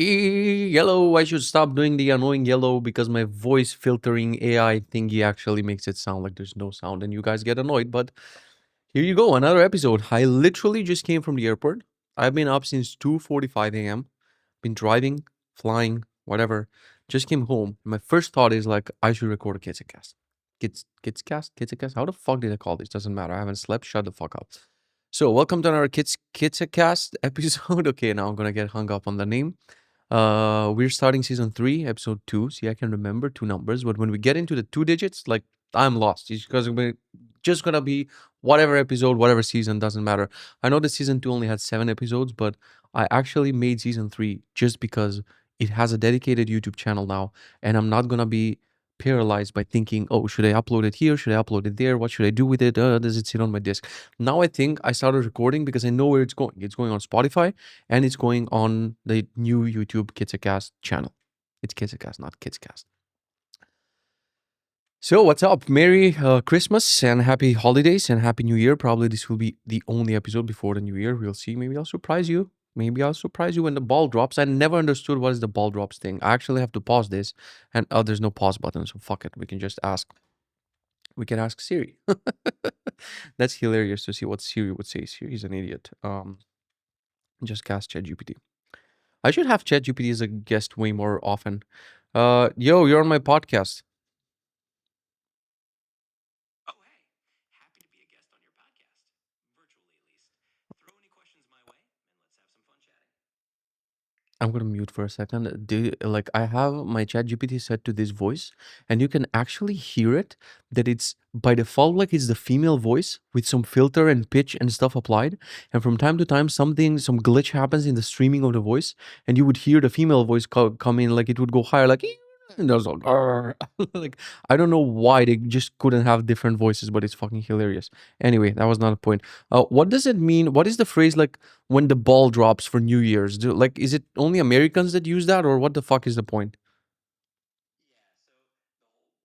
Yellow, I should stop doing the annoying yellow because my voice filtering AI thingy actually makes it sound like there's no sound and you guys get annoyed. But here you go, another episode. I literally just came from the airport. I've been up since 2:45 a.m. Been driving, flying, whatever. Just came home. My first thought is like, I should record a Kitzecast. Kitzecast? How the fuck did I call this? Doesn't matter. I haven't slept. Shut the fuck up. So welcome to another Kitzecast episode. Okay, now I'm gonna get hung up on the name. We're starting season 3, episode 2. See, I can remember 2 numbers, but when we get into the 2 digits, like I'm lost. It's because we're just gonna be whatever episode, whatever season, doesn't matter. I know the season 2 only had 7 episodes, but I actually made season 3 just because it has a dedicated YouTube channel now, and I'm not gonna be paralyzed by thinking, oh, should I upload it here? Should I upload it there? What should I do with it? Does it sit on my disk? Now I think I started recording because I know where it's going. It's going on Spotify and it's going on the new YouTube Kitzecast channel. It's Kitzecast, not Kitzcast. So what's up? Merry Christmas and happy holidays and happy New Year. Probably this will be the only episode before the New Year. We'll see. Maybe I'll surprise you. Maybe I'll surprise you when the ball drops. I never understood what is the ball drops thing. I actually have to pause this, and there's no pause button, so fuck it. We can just ask. We can ask Siri. That's hilarious to see what Siri would say. Siri's an idiot. Just cast ChatGPT. I should have ChatGPT as a guest way more often. Yo, you're on my podcast. Oh, hey, happy to be a guest on your podcast, virtually at least. Throw any questions my way, and let's have some fun chatting. I'm gonna mute for a second. Like I have my ChatGPT set to this voice, and you can actually hear it. That it's by default like it's the female voice with some filter and pitch and stuff applied. And from time to time, some glitch happens in the streaming of the voice, and you would hear the female voice come in, like it would go higher, like. And there's like, like I don't know why they just couldn't have different voices, but it's fucking hilarious. Anyway, that was not a point. What does it mean? What is the phrase like when the ball drops for New Year's? Like, is it only Americans that use that, or what the fuck is the point? Yeah, so the whole ball drops thing is kind of a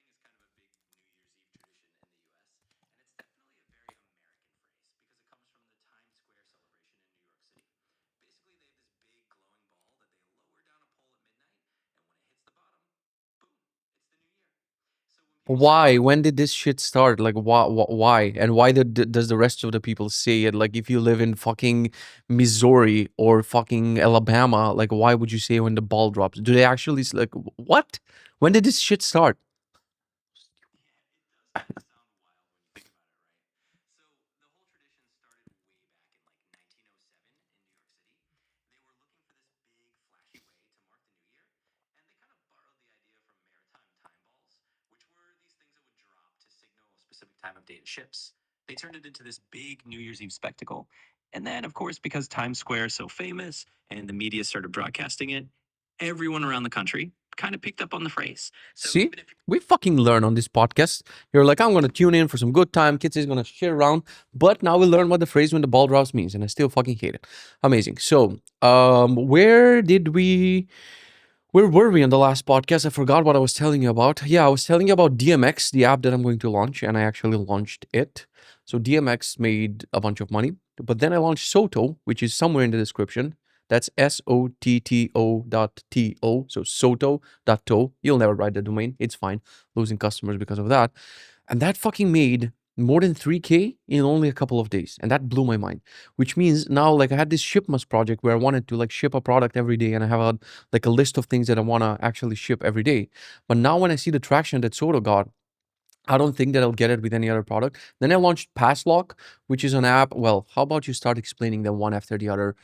big New Year's Eve tradition in the US, and it's definitely a very American phrase because it comes from the Times Square celebration in New York City. Basically, they have this big glowing ball that they lower down a pole at midnight, and when it hits the bottom, boom, it's the new year. So when people say Why? When did this shit start? Like, why? And why does the rest of the people say it? Like, if you live in fucking Missouri or fucking Alabama, like, why would you say when the ball drops? Do they actually like what? When did this shit start? Yeah, it does kind of sound wild when you think about it, right? So the whole tradition started way back in like 1907 in New York City. They were looking for this big flashy way to mark the new year, and they kind of borrowed the idea from maritime time balls, which were these things that would drop to signal a specific time of day to ships. They turned it into this big New Year's Eve spectacle. And then, of course, because Times Square is so famous and the media started broadcasting it, everyone around the country kind of picked up on the phrase. So See, even if we fucking learn on this podcast. You're like, I'm gonna tune in for some good time. Kids is gonna share around, but now we learn what the phrase "when the ball drops" means, and I still fucking hate it. Amazing. So, where were we on the last podcast? I forgot what I was telling you about. Yeah, I was telling you about DMX, the app that I'm going to launch, and I actually launched it. So DMX made a bunch of money, but then I launched Soto, which is somewhere in the description. That's SOTTO.TO. So Soto.to. You'll never write the domain. It's fine. Losing customers because of that. And that fucking made more than 3K in only a couple of days. And that blew my mind. Which means now, like, I had this shipmas project where I wanted to like ship a product every day, and I have a list of things that I want to actually ship every day. But now when I see the traction that Soto got, I don't think that I'll get it with any other product. Then I launched Passlock, which is an app. Well, how about you start explaining them one after the other?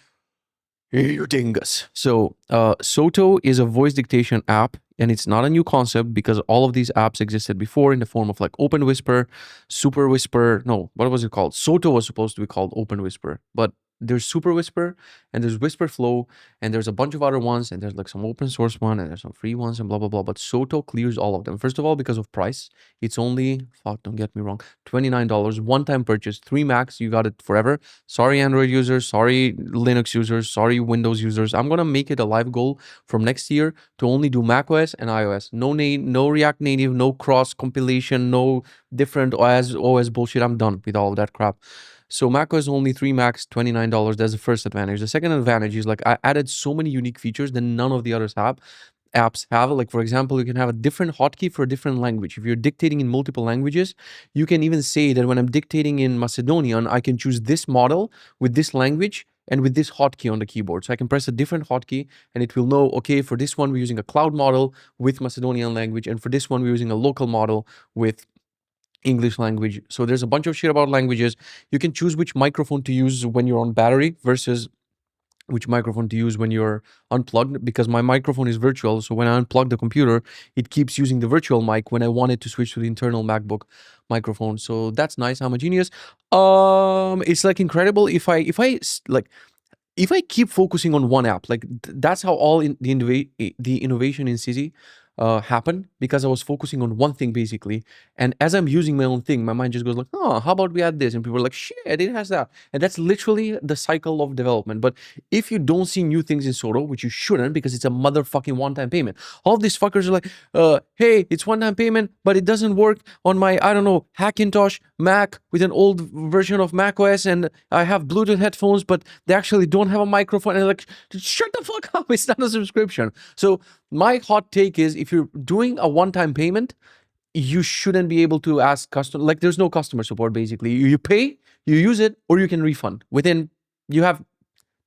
You dingus. So, Soto is a voice dictation app, and it's not a new concept because all of these apps existed before in the form of like Open Whisper, Super Whisper. No, what was it called? Soto was supposed to be called Open Whisper, but there's Super Whisper and there's Whisper Flow and there's a bunch of other ones and there's like some open source one and there's some free ones and blah blah blah. But Soto clears all of them. First of all, because of price, it's only don't get me wrong, $29 one time purchase, 3 max. You got it forever. Sorry, Android users. Sorry, Linux users. Sorry, Windows users. I'm gonna make it a live goal from next year to only do macOS and iOS. No React Native, no cross compilation, no different OS bullshit. I'm done with all of that crap. So macOS only 3 Max, $29. That's the first advantage. The second advantage is like I added so many unique features that none of the others have. Apps have, like for example, you can have a different hotkey for a different language. If you're dictating in multiple languages, you can even say that when I'm dictating in Macedonian, I can choose this model with this language and with this hotkey on the keyboard. So I can press a different hotkey and it will know, okay, for this one we're using a cloud model with Macedonian language, and for this one we're using a local model with English language. So there's a bunch of shit about languages. You can choose which microphone to use when you're on battery versus which microphone to use when you're unplugged, because my microphone is virtual. So when I unplug the computer, it keeps using the virtual mic when I wanted to switch to the internal MacBook microphone. So that's nice. I'm a genius. It's like incredible like if I keep focusing on one app, like that's how all the innovation in Sizzy happened, because I was focusing on one thing basically. And as I'm using my own thing, my mind just goes like, oh, how about we add this? And people are like, shit, it has that. And that's literally the cycle of development. But if you don't see new things in Soto, which you shouldn't, because it's a motherfucking one-time payment, all these fuckers are like, hey, it's one-time payment, but it doesn't work on my, I don't know, Hackintosh Mac with an old version of macOS, and I have Bluetooth headphones, but they actually don't have a microphone. And like, shut the fuck up. It's not a subscription. So my hot take is, if you're doing a one-time payment, you shouldn't be able to ask customer, like there's no customer support basically. You pay, you use it, or you can refund within, you have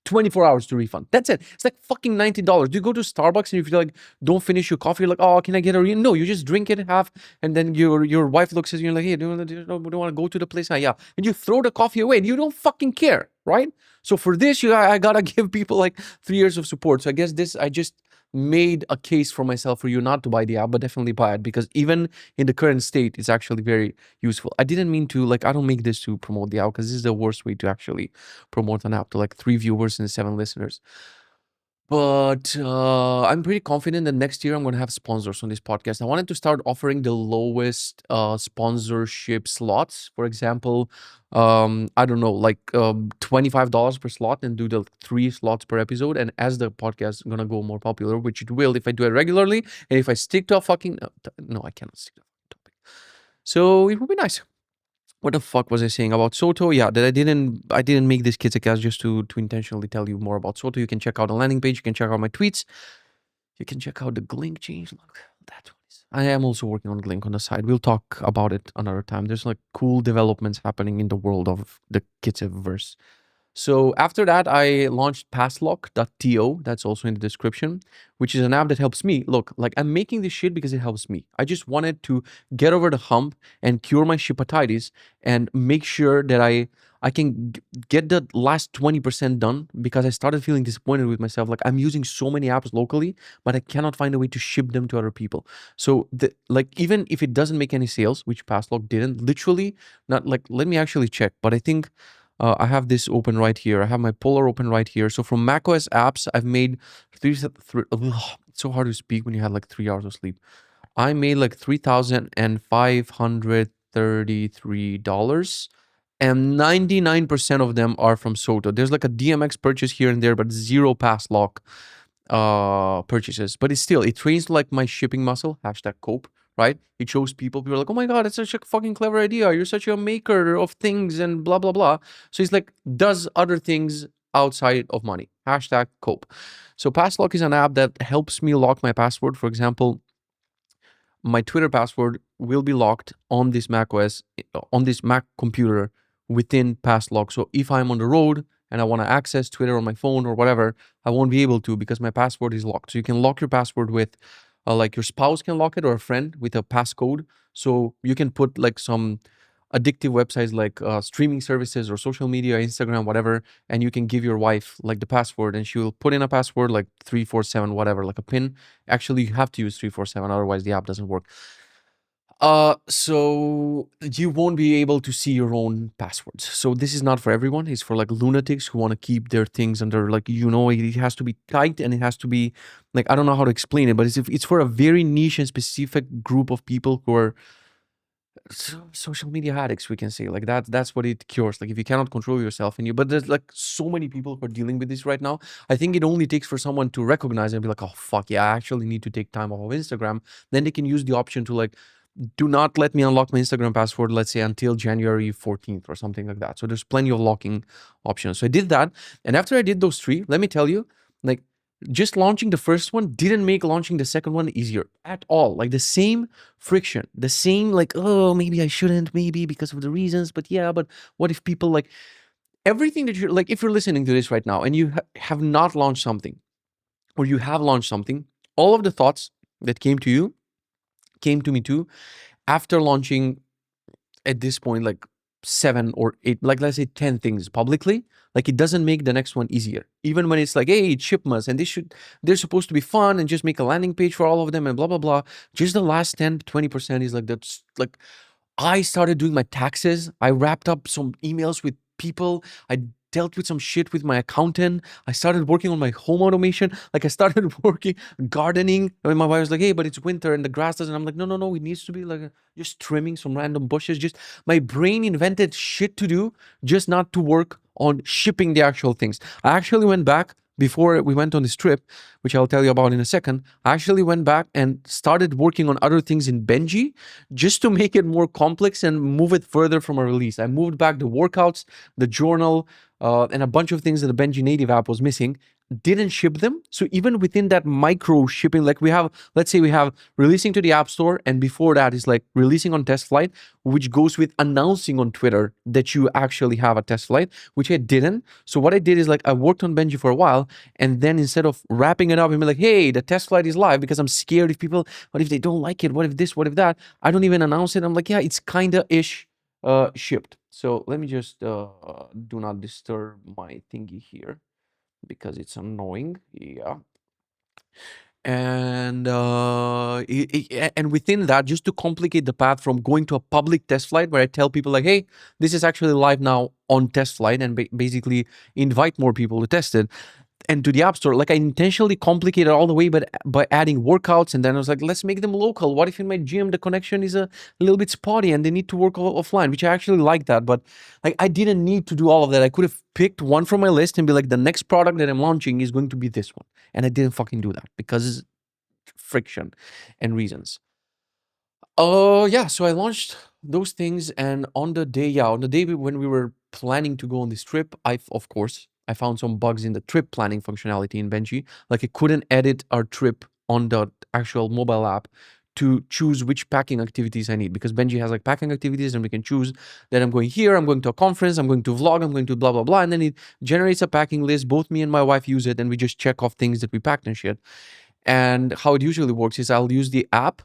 24 hours to refund. That's it. It's like fucking $90. Do you go to Starbucks and if you like don't finish your coffee, you're like, oh, can I get a No, you just drink it half, and then your wife looks at you and you're like, hey, do you want to go to the place? Yeah. And you throw the coffee away and you don't fucking care, right? So for this, I gotta give people like 3 years of support. So I guess I just made a case for myself for you not to buy the app, but definitely buy it, because even in the current state, it's actually very useful. I didn't mean to, like, I don't make this to promote the app, because this is the worst way to actually promote an app to like 3 viewers and 7 listeners. But I'm pretty confident that next year I'm going to have sponsors on this podcast. I wanted to start offering the lowest sponsorship slots. For example, I don't know, like $25 per slot, and do the 3 slots per episode. And as the podcast is going to go more popular, which it will if I do it regularly, and if I stick to a fucking... no, I cannot stick to a topic. So it would be nice. What the fuck was I saying about Soto? Yeah, that I didn't make this Kitzecast just to intentionally tell you more about Soto. You can check out the landing page. You can check out my tweets. You can check out the Glink change. Look, that one is. I am also working on Glink on the side. We'll talk about it another time. There's like cool developments happening in the world of the Kitzeverse. So after that, I launched passlock.to. That's also in the description, which is an app that helps me. Look, like I'm making this shit because it helps me. I just wanted to get over the hump and cure my shipatitis and make sure that I can get the last 20% done, because I started feeling disappointed with myself. Like I'm using so many apps locally, but I cannot find a way to ship them to other people. So like even if it doesn't make any sales, which Passlock didn't, literally not like, let me actually check, but I think I have this open right here. I have my Polar open right here. So from macOS apps, I've made it's so hard to speak when you had like 3 hours of sleep. I made like $3,533, and 99% of them are from Soto. There's like a DMX purchase here and there, but 0 Passlock purchases. But it trains like my shipping muscle, #cope, right? It shows people are like, oh my God, it's such a fucking clever idea. You're such a maker of things and blah, blah, blah. So it's like, does other things outside of money, #cope. So Passlock is an app that helps me lock my password. For example, my Twitter password will be locked on this Mac OS, on this Mac computer within Passlock. So if I'm on the road and I want to access Twitter on my phone or whatever, I won't be able to, because my password is locked. So you can lock your password with, like your spouse can lock it, or a friend with a passcode. So you can put like some addictive websites like streaming services or social media, Instagram, whatever, and you can give your wife like the password, and she will put in a password like 347, whatever, like a pin. Actually, you have to use 347, otherwise the app doesn't work. So you won't be able to see your own passwords. So this is not for everyone. It's for like lunatics who want to keep their things under, like, it has to be tight, and it has to be like, I don't know how to explain it, but it's for a very niche and specific group of people who are social media addicts, we can say. Like that's what it cures. Like if you cannot control yourself, but there's like so many people who are dealing with this right now. I think it only takes for someone to recognize and be like, oh fuck yeah, I actually need to take time off of Instagram. Then they can use the option to like do not let me unlock my Instagram password, let's say until January 14th or something like that. So there's plenty of locking options. So I did that. And after I did those three, let me tell you, like just launching the first one didn't make launching the second one easier at all. Like the same friction, the same like, oh, maybe I shouldn't, maybe because of the reasons, but yeah, but what if people like everything that you're like, if you're listening to this right now and you have not launched something or you have launched something, all of the thoughts that came to you came to me too after launching at this point like 7 or 8, like let's say 10 things publicly. Like it doesn't make the next one easier, even when it's like, hey, it's shipments and they're supposed to be fun and just make a landing page for all of them and blah blah blah. Just the last 10-20% is like, that's like, I started doing my taxes. I wrapped up some emails with people. I dealt with some shit with my accountant. I started working on my home automation. Like I started working gardening. And my wife was like, "Hey, but it's winter and the grass doesn't." I'm like, "No, no, no. It needs to be like just trimming some random bushes." Just my brain invented shit to do, just not to work on shipping the actual things. I actually went back before we went on this trip, which I'll tell you about in a second. I actually went back and started working on other things in Benji just to make it more complex and move it further from a release. I moved back the workouts, the journal, and a bunch of things that the Benji native app was missing. Didn't ship them. So even within that micro shipping, like we have, let's say we have releasing to the App Store, and before that is like releasing on test flight, which goes with announcing on Twitter that you actually have a test flight, which I didn't. So what I did is like I worked on Benji for a while, and then instead of wrapping it up and be like, hey, the test flight is live, because I'm scared if people, what if they don't like it? What if this? What if that? I don't even announce it. I'm like, yeah, it's kinda ish shipped. So let me just do not disturb my thingy here because it's annoying. Yeah. And and within that, just to complicate the path from going to a public test flight where I tell people like, hey, this is actually live now on test flight, and basically invite more people to test it, and to the App Store, like I intentionally complicated all the way, but by adding workouts, and then I was like, let's make them local. What if in my gym the connection is a little bit spotty and they need to work offline, which I actually like that, but like I didn't need to do all of that. I could have picked one from my list and be like, the next product that I'm launching is going to be this one, and I didn't fucking do that because friction and reasons. Oh yeah, so I launched those things, and on the day, yeah, on the day when we were planning to go on this trip, of course I found some bugs in the trip planning functionality in Benji. Like I couldn't edit our trip on the actual mobile app to choose which packing activities I need, because Benji has like packing activities, and we can choose that I'm going here, I'm going to a conference, I'm going to vlog, I'm going to blah blah blah, and then it generates a packing list. Both me and my wife use it, and we just check off things that we packed and shit. And how it usually works is I'll use the app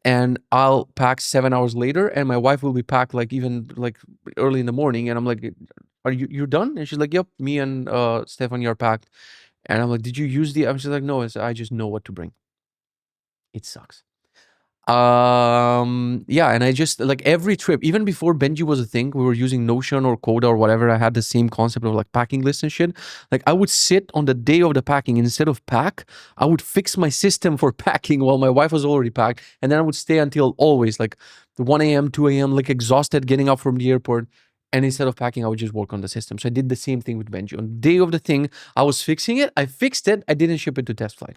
and I'll pack 7 hours later, and my wife will be packed like even like early in the morning, and I'm like, "Are you're done?" And she's like, "Yep, me and Stephanie are packed." And I'm like, "Did you use the?" And she's like, "No, I just know what to bring." It sucks. Yeah, and I just like every trip, even before Benji was a thing, we were using Notion or Coda or whatever. I had the same concept of like packing lists and shit. Like I would sit on the day of the packing, and instead of pack, I would fix my system for packing while my wife was already packed, and then I would stay until always like 1 a.m., 2 a.m., like exhausted getting up from the airport. And instead of packing, I would just work on the system. So I did the same thing with Benji. On the day of the thing, I was fixing it. I fixed it. I didn't ship it to test flight.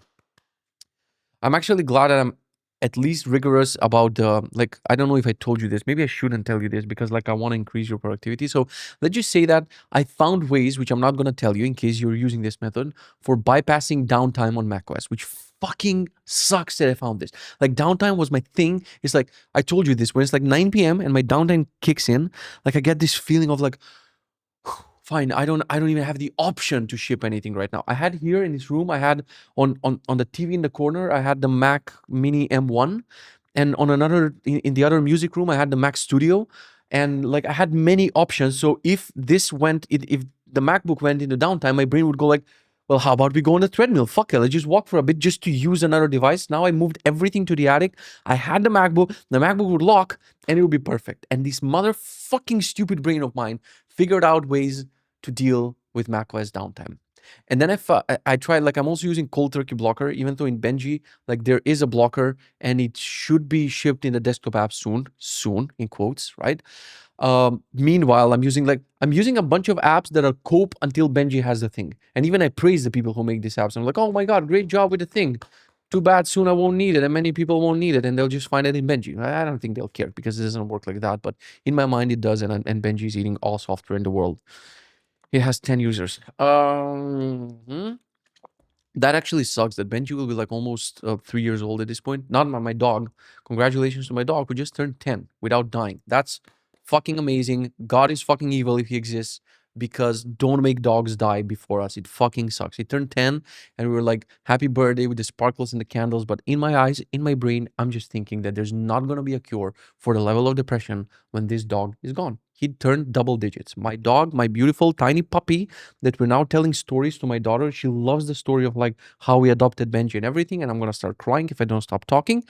I'm actually glad that I'm at least rigorous about the, like, I don't know if I told you this. Maybe I shouldn't tell you this because like I want to increase your productivity. So let's just say that I found ways, which I'm not going to tell you in case you're using this method, for bypassing downtime on macOS, which fucking sucks that I found this. Like downtime was my thing. It's like, I told you this, when it's like 9 p.m. and my downtime kicks in, like I get this feeling of like, fine, I don't even have the option to ship anything right now. I had here in this room, I had on the TV in the corner, I had the Mac Mini M1, and on another in the other music room, I had the Mac Studio, and like I had many options. So if this went, if the MacBook went into downtime, my brain would go like, well, how about we go on the treadmill? Fuck it, let's just walk for a bit just to use another device. Now I moved everything to the attic. I had the MacBook would lock, and it would be perfect. And this motherfucking stupid brain of mine figured out ways to deal with macOS downtime. And then if I tried, like I'm also using cold turkey blocker, even though in Benji, like there is a blocker and it should be shipped in the desktop app soon in quotes, right? Meanwhile, I'm using a bunch of apps that are cope until Benji has the thing. And even I praise the people who make these apps. I'm like, oh my God, great job with the thing. too bad, soon I won't need it, and many people won't need it, and they'll just find it in Benji. I don't think they'll care because it doesn't work like that. But in my mind, it does, and Benji is eating all software in the world. It has 10 users. That actually sucks that Benji will be like almost 3 years old at this point. Not my dog. Congratulations to my dog who just turned 10 without dying. That's fucking amazing. God is fucking evil if he exists because don't make dogs die before us. It fucking sucks. He turned 10 and we were like, happy birthday with the sparkles and the candles. But in my eyes, in my brain, I'm just thinking that there's not going to be a cure for the level of depression when this dog is gone. He turned double digits. My dog, my beautiful tiny puppy, that we're now telling stories to my daughter. She loves the story of like how we adopted Benji and everything, and I'm gonna start crying if I don't stop talking.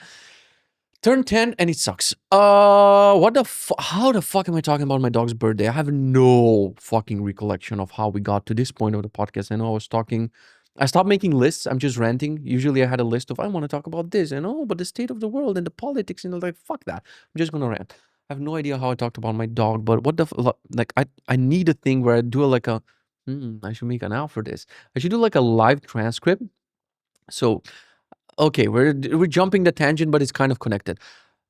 Turn 10 and it sucks. What the how the fuck am I talking about my dog's birthday? I have no fucking recollection of how we got to this point of the podcast. I know I was talking, I stopped making lists. I'm just ranting. Usually I had a list of I want to talk about this and oh, but the state of the world and the politics and like fuck that. I'm just gonna rant. I have no idea how I talked about my dog, but what the like I need a thing where I do like a I should make an out for this. I should do like a live transcript. So okay, we're jumping the tangent, but it's kind of connected.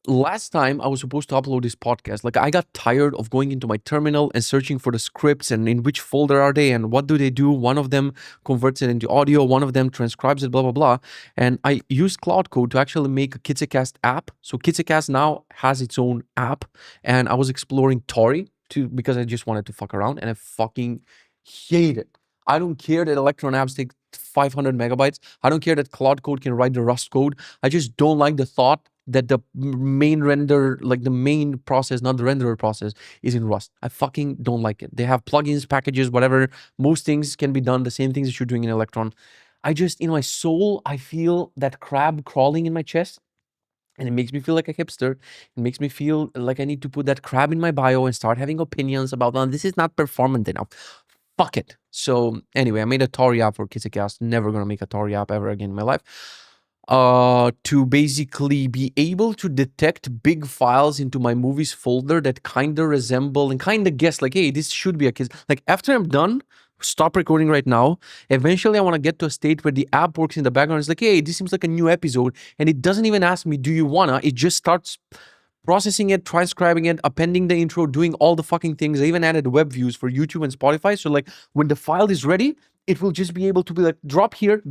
Last time I was supposed to upload this podcast, like I got tired of going into my terminal and searching for the scripts and in which folder are they and what do they do. One of them converts it into audio, one of them transcribes it, blah blah blah. And I used Cloud Code to actually make a Kitzecast app. So Kitzecast now has its own app, and I was exploring Tori to because I just wanted to fuck around, and I fucking hate it. I don't care that Electron apps take 500 megabytes. I don't care that Cloud Code can write the Rust code. I just don't like the thought that the main render, like the main process, not the renderer process, is in Rust. I fucking don't like it. They have plugins, packages, whatever. Most things can be done, the same things that you're doing in Electron. I just, in my soul, I feel that crab crawling in my chest. And it makes me feel like a hipster. It makes me feel like I need to put that crab in my bio and start having opinions about, well, this is not performant enough. Fuck it. So anyway, I made a Tori app for Kitzecast. Never gonna make a Tori app ever again in my life. To basically be able to detect big files into my movies folder that kind of resemble and kind of guess like, hey, this should be a kid. Like after I'm done, stop recording right now. Eventually, I want to get to a state where the app works in the background. It's like, hey, this seems like a new episode, and it doesn't even ask me, do you wanna? It just starts processing it, transcribing it, appending the intro, doing all the fucking things. I even added web views for YouTube and Spotify. So like when the file is ready, it will just be able to be like drop here,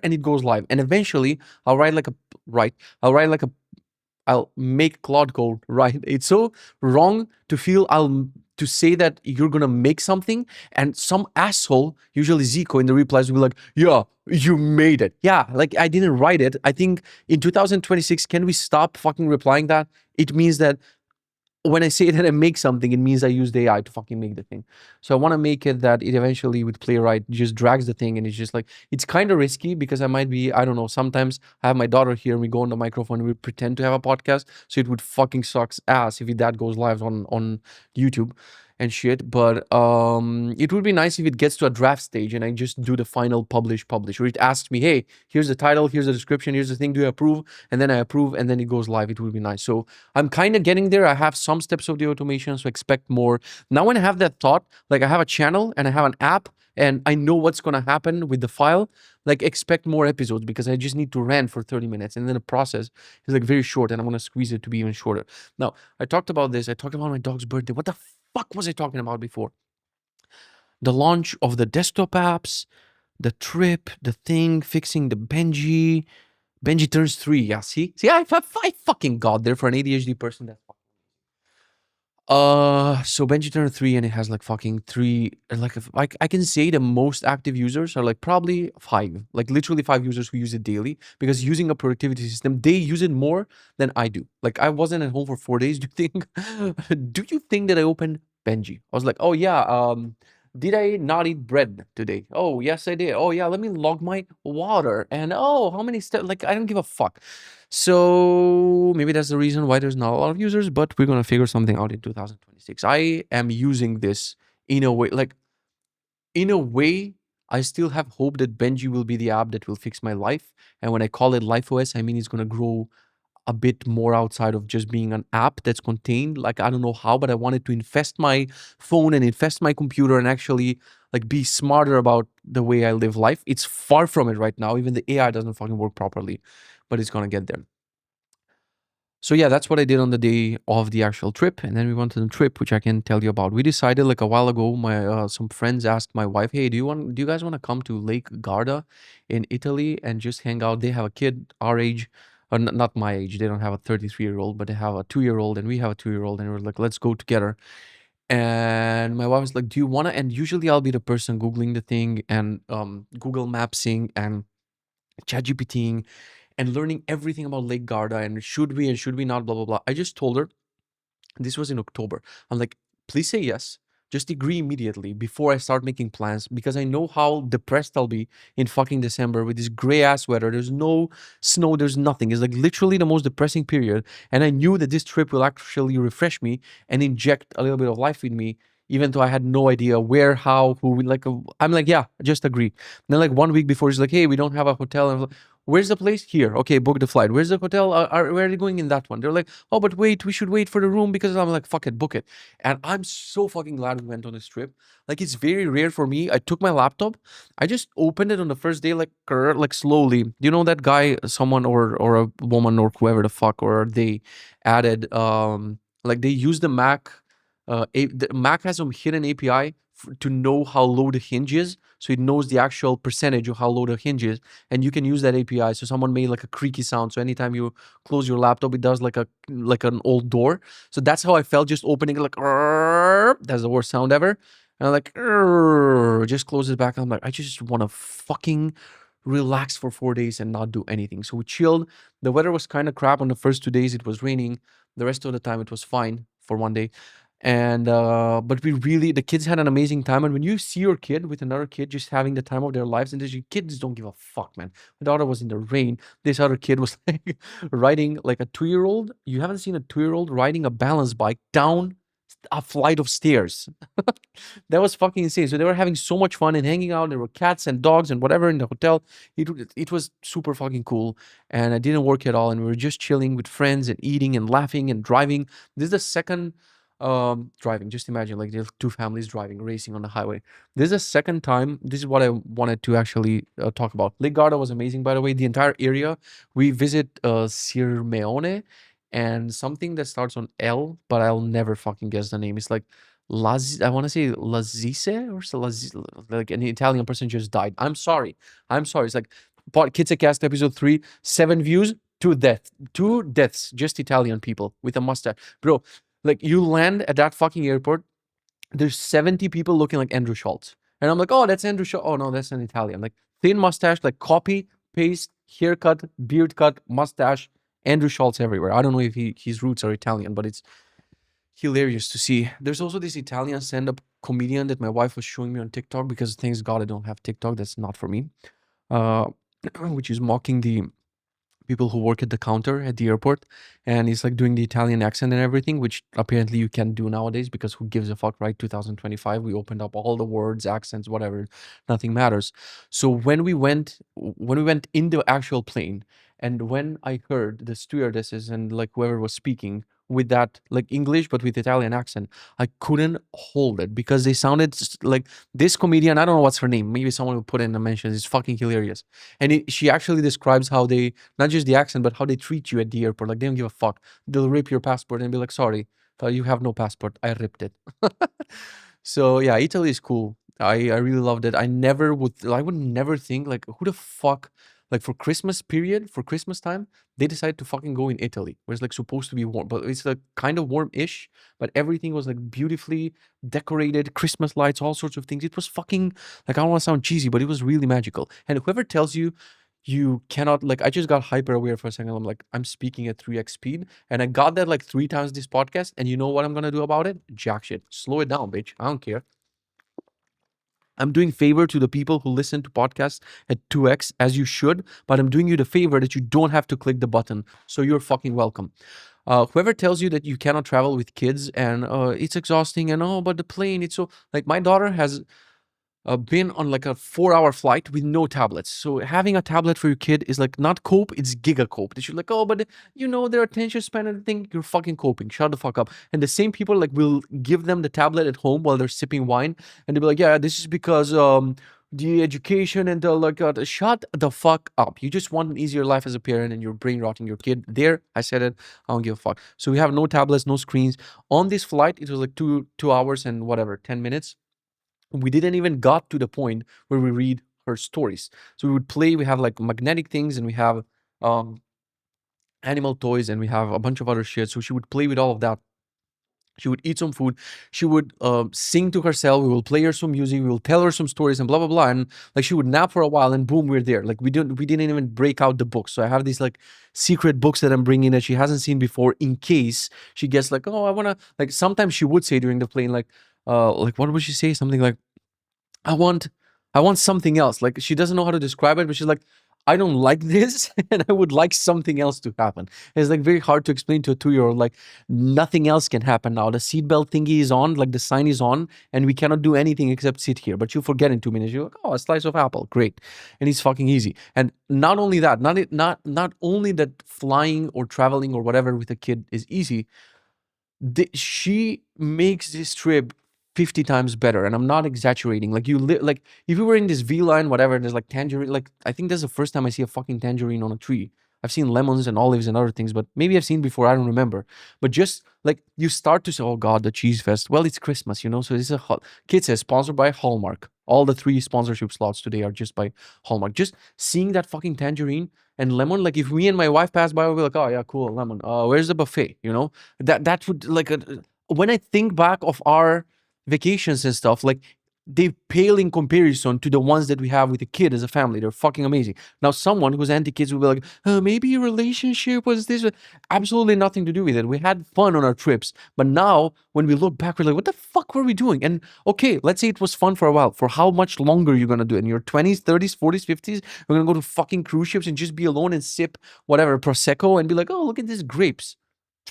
and it goes live. And eventually I'll write like a I'll make Claude Code, right? It's so wrong to feel to say that you're gonna make something and some asshole, usually Zico in the replies will be like, yeah, you made it. Yeah, like I didn't write it. I think in 2026, can we stop fucking replying that? It means that when I say that I make something, it means I use the AI to fucking make the thing. So I want to make it that it eventually with Playwright just drags the thing and it's just like, it's kind of risky because I might be, I don't know, sometimes I have my daughter here and we go on the microphone and we pretend to have a podcast. So it would fucking sucks ass if that goes live on YouTube and shit. But it would be nice if it gets to a draft stage and I just do the final publish, or it asks me, hey, here's the title, here's the description, here's the thing, do you approve? And then I approve and then it goes live. It would be nice. So I'm kind of getting there. I have some steps of the automation, so expect more. Now when I have that thought, like I have a channel and I have an app and I know what's going to happen with the file, like expect more episodes because I just need to rant for 30 minutes and then the process is like very short and I'm going to squeeze it to be even shorter. Now, I talked about this. I talked about my dog's birthday. What the fuck was I talking about before? The launch of the desktop apps, the trip, the thing, fixing the Benji. Benji turns 3. Yeah, see? See, I fucking got there for an ADHD person. That's so Benji turned 3 and it has like fucking 3, like I can say the most active users are like probably 5, like literally 5 users who use it daily because using a productivity system, they use it more than I do. Like I wasn't at home for 4 days. Do you think, do you think that I opened Benji? I was like, oh yeah, did I not eat bread today? Oh, yes, I did. Oh, yeah, let me log my water. And oh, how many steps? Like, I don't give a fuck. So maybe that's the reason why there's not a lot of users, but we're going to figure something out in 2026. I am using this in a way, like, in a way, I still have hope that Benji will be the app that will fix my life. And when I call it LifeOS, I mean, it's going to grow a bit more outside of just being an app that's contained. Like, I don't know how, but I wanted to infest my phone and infest my computer and actually like be smarter about the way I live life. It's far from it right now. Even the AI doesn't fucking work properly, but it's gonna get there. So yeah, that's what I did on the day of the actual trip, and then we went to the trip, which I can tell you about. We decided like a while ago. My some friends asked my wife, "Hey, do you guys want to come to Lake Garda in Italy and just hang out?" They have a kid our age, not my age. They don't have a 33-year-old, but they have a 2-year-old, and we have a 2-year-old, and we're like, "Let's go together." And my wife was like, "Do you wanna?" And usually I'll be the person googling the thing and Google Mapsing and ChatGPTing and learning everything about Lake Garda and should we not, blah blah blah. I just told her this was in October. I'm like, please say yes. Just agree immediately before I start making plans because I know how depressed I'll be in fucking December with this gray ass weather. There's no snow, there's nothing. It's like literally the most depressing period. And I knew that this trip will actually refresh me and inject a little bit of life in me, even though I had no idea where, how, who. I'm like, yeah, just agree. And then like 1 week before, she's like, hey, we don't have a hotel. And I'm like, where's the place? Here. Okay, book the flight. Where's the hotel? Where are you going in that one? They're like, oh, but wait, we should wait for the room because I'm like, fuck it, book it. And I'm so fucking glad we went on this trip. Like, it's very rare for me. I took my laptop, I just opened it on the first day, like slowly. You know that guy, someone or a woman or whoever the fuck, or they added, like they use the Mac. The Mac has some hidden API to know how low the hinge is, so it knows the actual percentage of how low the hinge is, and you can use that API. So someone made like a creaky sound. So anytime you close your laptop, it does like an old door. So that's how I felt just opening it, like that's the worst sound ever. And I'm like, just close it back. I'm like, I just want to fucking relax for 4 days and not do anything. So we chilled. The weather was kind of crap on the first 2 days. It was raining. The rest of the time it was fine for one day. And but we really, the kids had an amazing time. And when you see your kid with another kid just having the time of their lives, and these kids don't give a fuck, man. My daughter was in the rain. This other kid was like riding like a 2-year-old. You haven't seen a 2-year-old riding a balance bike down a flight of stairs. That was fucking insane. So they were having so much fun and hanging out. There were cats and dogs and whatever in the hotel. It was super fucking cool. And I didn't work at all. And we were just chilling with friends and eating and laughing and driving. This is the second driving. Just imagine like there's two families driving, racing on the highway. This is the second time. This is what I wanted to actually talk about. Lake Garda was amazing, by the way. The entire area. We visit Sirmeone and something that starts on L, but I'll never fucking guess the name. It's like I want to say Lazise or like an Italian person just died. I'm sorry. I'm sorry. It's like Kitzecast episode 3, 7 views, 2 deaths, just Italian people with a mustache. Bro, like you land at that fucking airport, there's 70 people looking like Andrew Schultz. And I'm like, oh, that's Andrew Schultz. Oh, no, that's an Italian. Like thin mustache, like copy, paste, haircut, beard cut, mustache, Andrew Schultz everywhere. I don't know if his roots are Italian, but it's hilarious to see. There's also this Italian stand-up comedian that my wife was showing me on TikTok because thanks God I don't have TikTok. That's not for me. Uh, which is mocking the people who work at the counter at the airport, and he's like doing the Italian accent and everything, which apparently you can do nowadays because who gives a fuck, right? 2025, we opened up all the words, accents, whatever, nothing matters. So when we went in the actual plane, and when I heard the stewardesses and like whoever was speaking with that like English but with Italian accent, I couldn't hold it because they sounded like this comedian. I don't know what's her name. Maybe someone will put it in the mentions. It's fucking hilarious. And she actually describes how they, not just the accent, but how they treat you at the airport. Like they don't give a fuck. They'll rip your passport and be like, sorry, you have no passport. I ripped it. So yeah, Italy is cool. I really loved it. I would never think like who the fuck, like for Christmas period, for Christmas time, they decided to fucking go in Italy, where it's like supposed to be warm, but it's like kind of warm-ish, but everything was like beautifully decorated, Christmas lights, all sorts of things. It was fucking, like, I don't want to sound cheesy, but it was really magical. And whoever tells you you cannot, like, I just got hyper aware for a second. I'm like, I'm speaking at 3x speed, and I got that like 3 times this podcast, and you know what I'm gonna do about it? Jack shit. Slow it down, bitch. I don't care. I'm doing favor to the people who listen to podcasts at 2x as you should, but I'm doing you the favor that you don't have to click the button. So you're fucking welcome. Whoever tells you that you cannot travel with kids and it's exhausting and oh, but the plane, it's so, like, my daughter has been on like a 4-hour flight with no tablets. So having a tablet for your kid is like not cope, it's giga cope. They should like, oh, but their attention span and everything, you're fucking coping. Shut the fuck up. And the same people like will give them the tablet at home while they're sipping wine, and they'll be like, yeah, this is because the education and the like. Shut the fuck up. You just want an easier life as a parent, and you're brain rotting your kid. There, I said it. I don't give a fuck. So we have no tablets, no screens on this flight. It was like two hours and whatever 10 minutes. We didn't even got to the point where we read her stories. So we would play. We have like magnetic things, and we have um animal toys, and we have a bunch of other shit. So she would play with all of that. She would eat some food. She would sing to herself. We will play her some music. We will tell her some stories and blah blah blah. And like she would nap for a while, and boom, we're there. Like we didn't even break out the books. So I have these like secret books that I'm bringing that she hasn't seen before, in case she gets like, oh, I wanna like. Sometimes she would say during the plane like what would she say? Something like, I want I want something else. Like she doesn't know how to describe it, but she's like, I don't like this and I would like something else to happen. It's like very hard to explain to a 2-year-old, like nothing else can happen now. The seatbelt thingy is on, like the sign is on, and we cannot do anything except sit here. But you forget in 2 minutes. You're like, oh, a slice of apple, great. And it's fucking easy. And not only that, not only that flying or traveling or whatever with a kid is easy, she makes this trip 50 times better, and I'm not exaggerating. Like like if you were in this V line, whatever, and there's like tangerine. Like I think that's the first time I see a fucking tangerine on a tree. I've seen lemons and olives and other things, but maybe I've seen before. I don't remember. But just like you start to say, "Oh God, the cheese fest." Well, it's Christmas, So it's a Kids is sponsored by Hallmark. All the 3 sponsorship slots today are just by Hallmark. Just seeing that fucking tangerine and lemon, like if me and my wife pass by, we'll be like, "Oh yeah, cool, lemon. Where's the buffet?" That would like when I think back of our vacations and stuff, like they pale in comparison to the ones that we have with a kid as a family. They're fucking amazing. Now, someone who's anti-kids will be like, maybe your relationship was this. Absolutely nothing to do with it. We had fun on our trips. But now, when we look back, we're like, what the fuck were we doing? And okay, let's say it was fun for a while. For how much longer are you going to do it? In your 20s, 30s, 40s, 50s? We're going to go to fucking cruise ships and just be alone and sip whatever, Prosecco, and be like, oh, look at these grapes.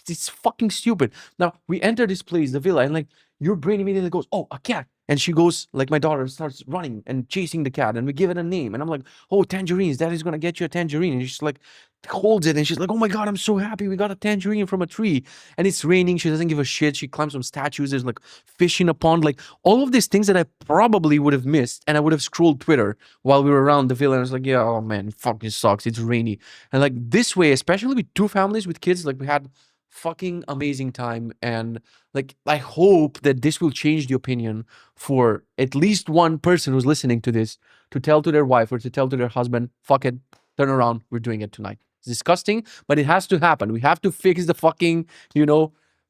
It's fucking stupid. Now, we enter this place, the villa, and like, your brain immediately goes, oh, a cat. And she goes, like my daughter starts running and chasing the cat, and we give it a name. And I'm like, oh, tangerines, daddy's gonna get you a tangerine. And she's like, holds it, and she's like, oh my God, I'm so happy we got a tangerine from a tree. And it's raining. She doesn't give a shit. She climbs some statues. There's like fish in a pond. Like all of these things that I probably would have missed. And I would have scrolled Twitter while we were around the villa. And I was like, yeah, oh man, fucking sucks. It's rainy. And like this way, especially with 2 families with kids, like we had fucking amazing time. And like I hope that this will change the opinion for at least one person who's listening to this, to tell to their wife or to tell to their husband, fuck it, turn around, we're doing it tonight. It's disgusting, but it has to happen. We have to fix the fucking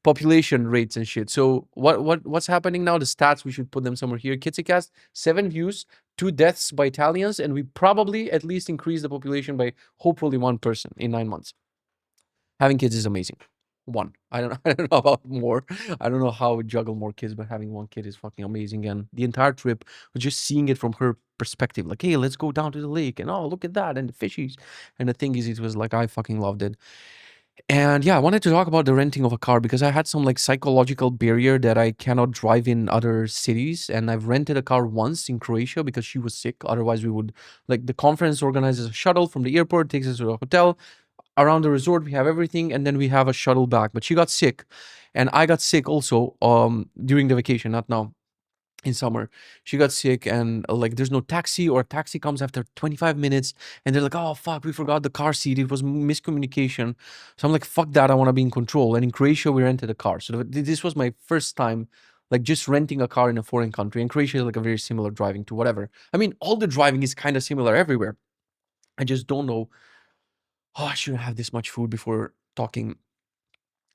population rates and shit. So what's happening now? The stats, we should put them somewhere here. Kitzecast, 7 views, 2 deaths by Italians, and we probably at least increase the population by hopefully 1 person in 9 months. Having kids is amazing. 1. I don't I don't know about more. I don't know how we juggle more kids, but having 1 kid is fucking amazing. And the entire trip was just seeing it from her perspective. Like, hey, let's go down to the lake, and oh, look at that, and the fishies. And the thing is, it was like I fucking loved it. And yeah, I wanted to talk about the renting of a car because I had some like psychological barrier that I cannot drive in other cities. And I've rented a car once in Croatia because she was sick. Otherwise, we would like the conference organizes a shuttle from the airport, takes us to a hotel. Around the resort, we have everything, and then we have a shuttle back. But she got sick, and I got sick also during the vacation, not now, in summer. She got sick, and like there's no taxi, or a taxi comes after 25 minutes, and they're like, oh fuck, we forgot the car seat. It was miscommunication. So I'm like, fuck that, I want to be in control. And in Croatia, we rented a car. So this was my first time like just renting a car in a foreign country. And Croatia is like a very similar driving to whatever. I mean, all the driving is kind of similar everywhere. I just don't know. Oh, I shouldn't have this much food before talking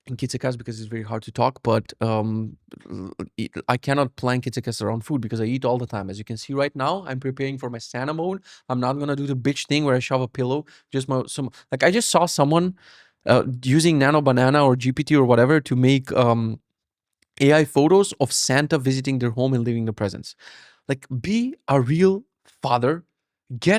in Kitzecast because it's very hard to talk. But I cannot plan Kitzecast around food because I eat all the time. As you can see right now, I'm preparing for my Santa mode. I'm not gonna do the bitch thing where I shove a pillow. Just like I just saw someone using Nano Banana or GPT or whatever to make AI photos of Santa visiting their home and leaving the presents. Like, be a real father.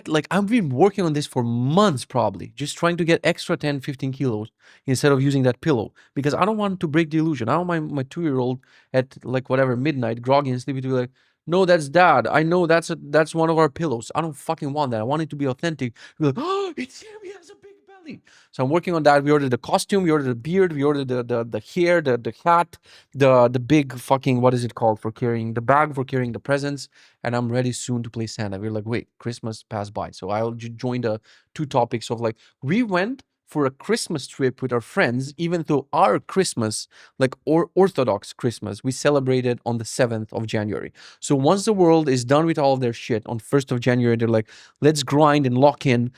Like, I've been working on this for months, probably, just trying to get extra 10, 15 kilos instead of using that pillow because I don't want to break the illusion. I don't want my 2-year-old at like whatever midnight, groggy and sleepy, to be like, No, that's dad. I know that's one of our pillows. I don't fucking want that. I want it to be authentic. Be like, oh, it's him. He has a big belly. So I'm working on that. We ordered the costume. We ordered the beard. We ordered the hair, the hat, the big fucking, what is it called, for carrying the bag, for carrying the presents. And I'm ready soon to play Santa. We're like, wait, Christmas passed by. So I'll join the two topics of like, we went for a Christmas trip with our friends, even though our Christmas, like Orthodox Christmas, we celebrated on the 7th of January. So once the world is done with all of their shit on 1st of January, they're like, let's grind and lock in.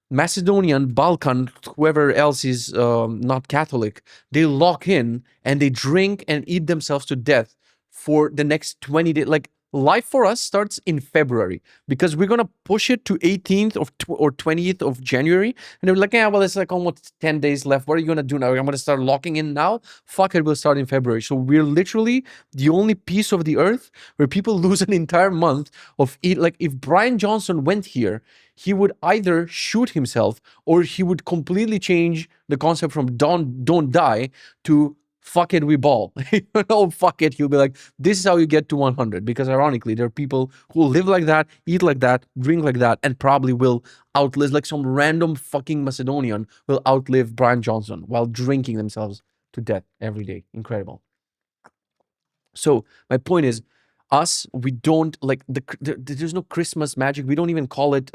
Macedonian, Balkan, whoever else is not Catholic, they lock in and they drink and eat themselves to death for the next 20 days. Like, life for us starts in February because we're gonna push it to 18th or 20th of January, and they're like, yeah, well, it's like almost 10 days left. What are you gonna do now? I'm gonna start locking in now. Fuck it, we'll start in February. So we're literally the only piece of the earth where people lose an entire month of eat. Like, if Brian Johnson went here, he would either shoot himself or he would completely change the concept from don't die to fuck it, we ball. No, fuck it. He'll be like, this is how you get to 100. Because ironically, there are people who live like that, eat like that, drink like that, and probably will outlive, like some random fucking Macedonian will outlive Brian Johnson while drinking themselves to death every day. Incredible. So my point is, us, we don't like there's no Christmas magic. We don't even call it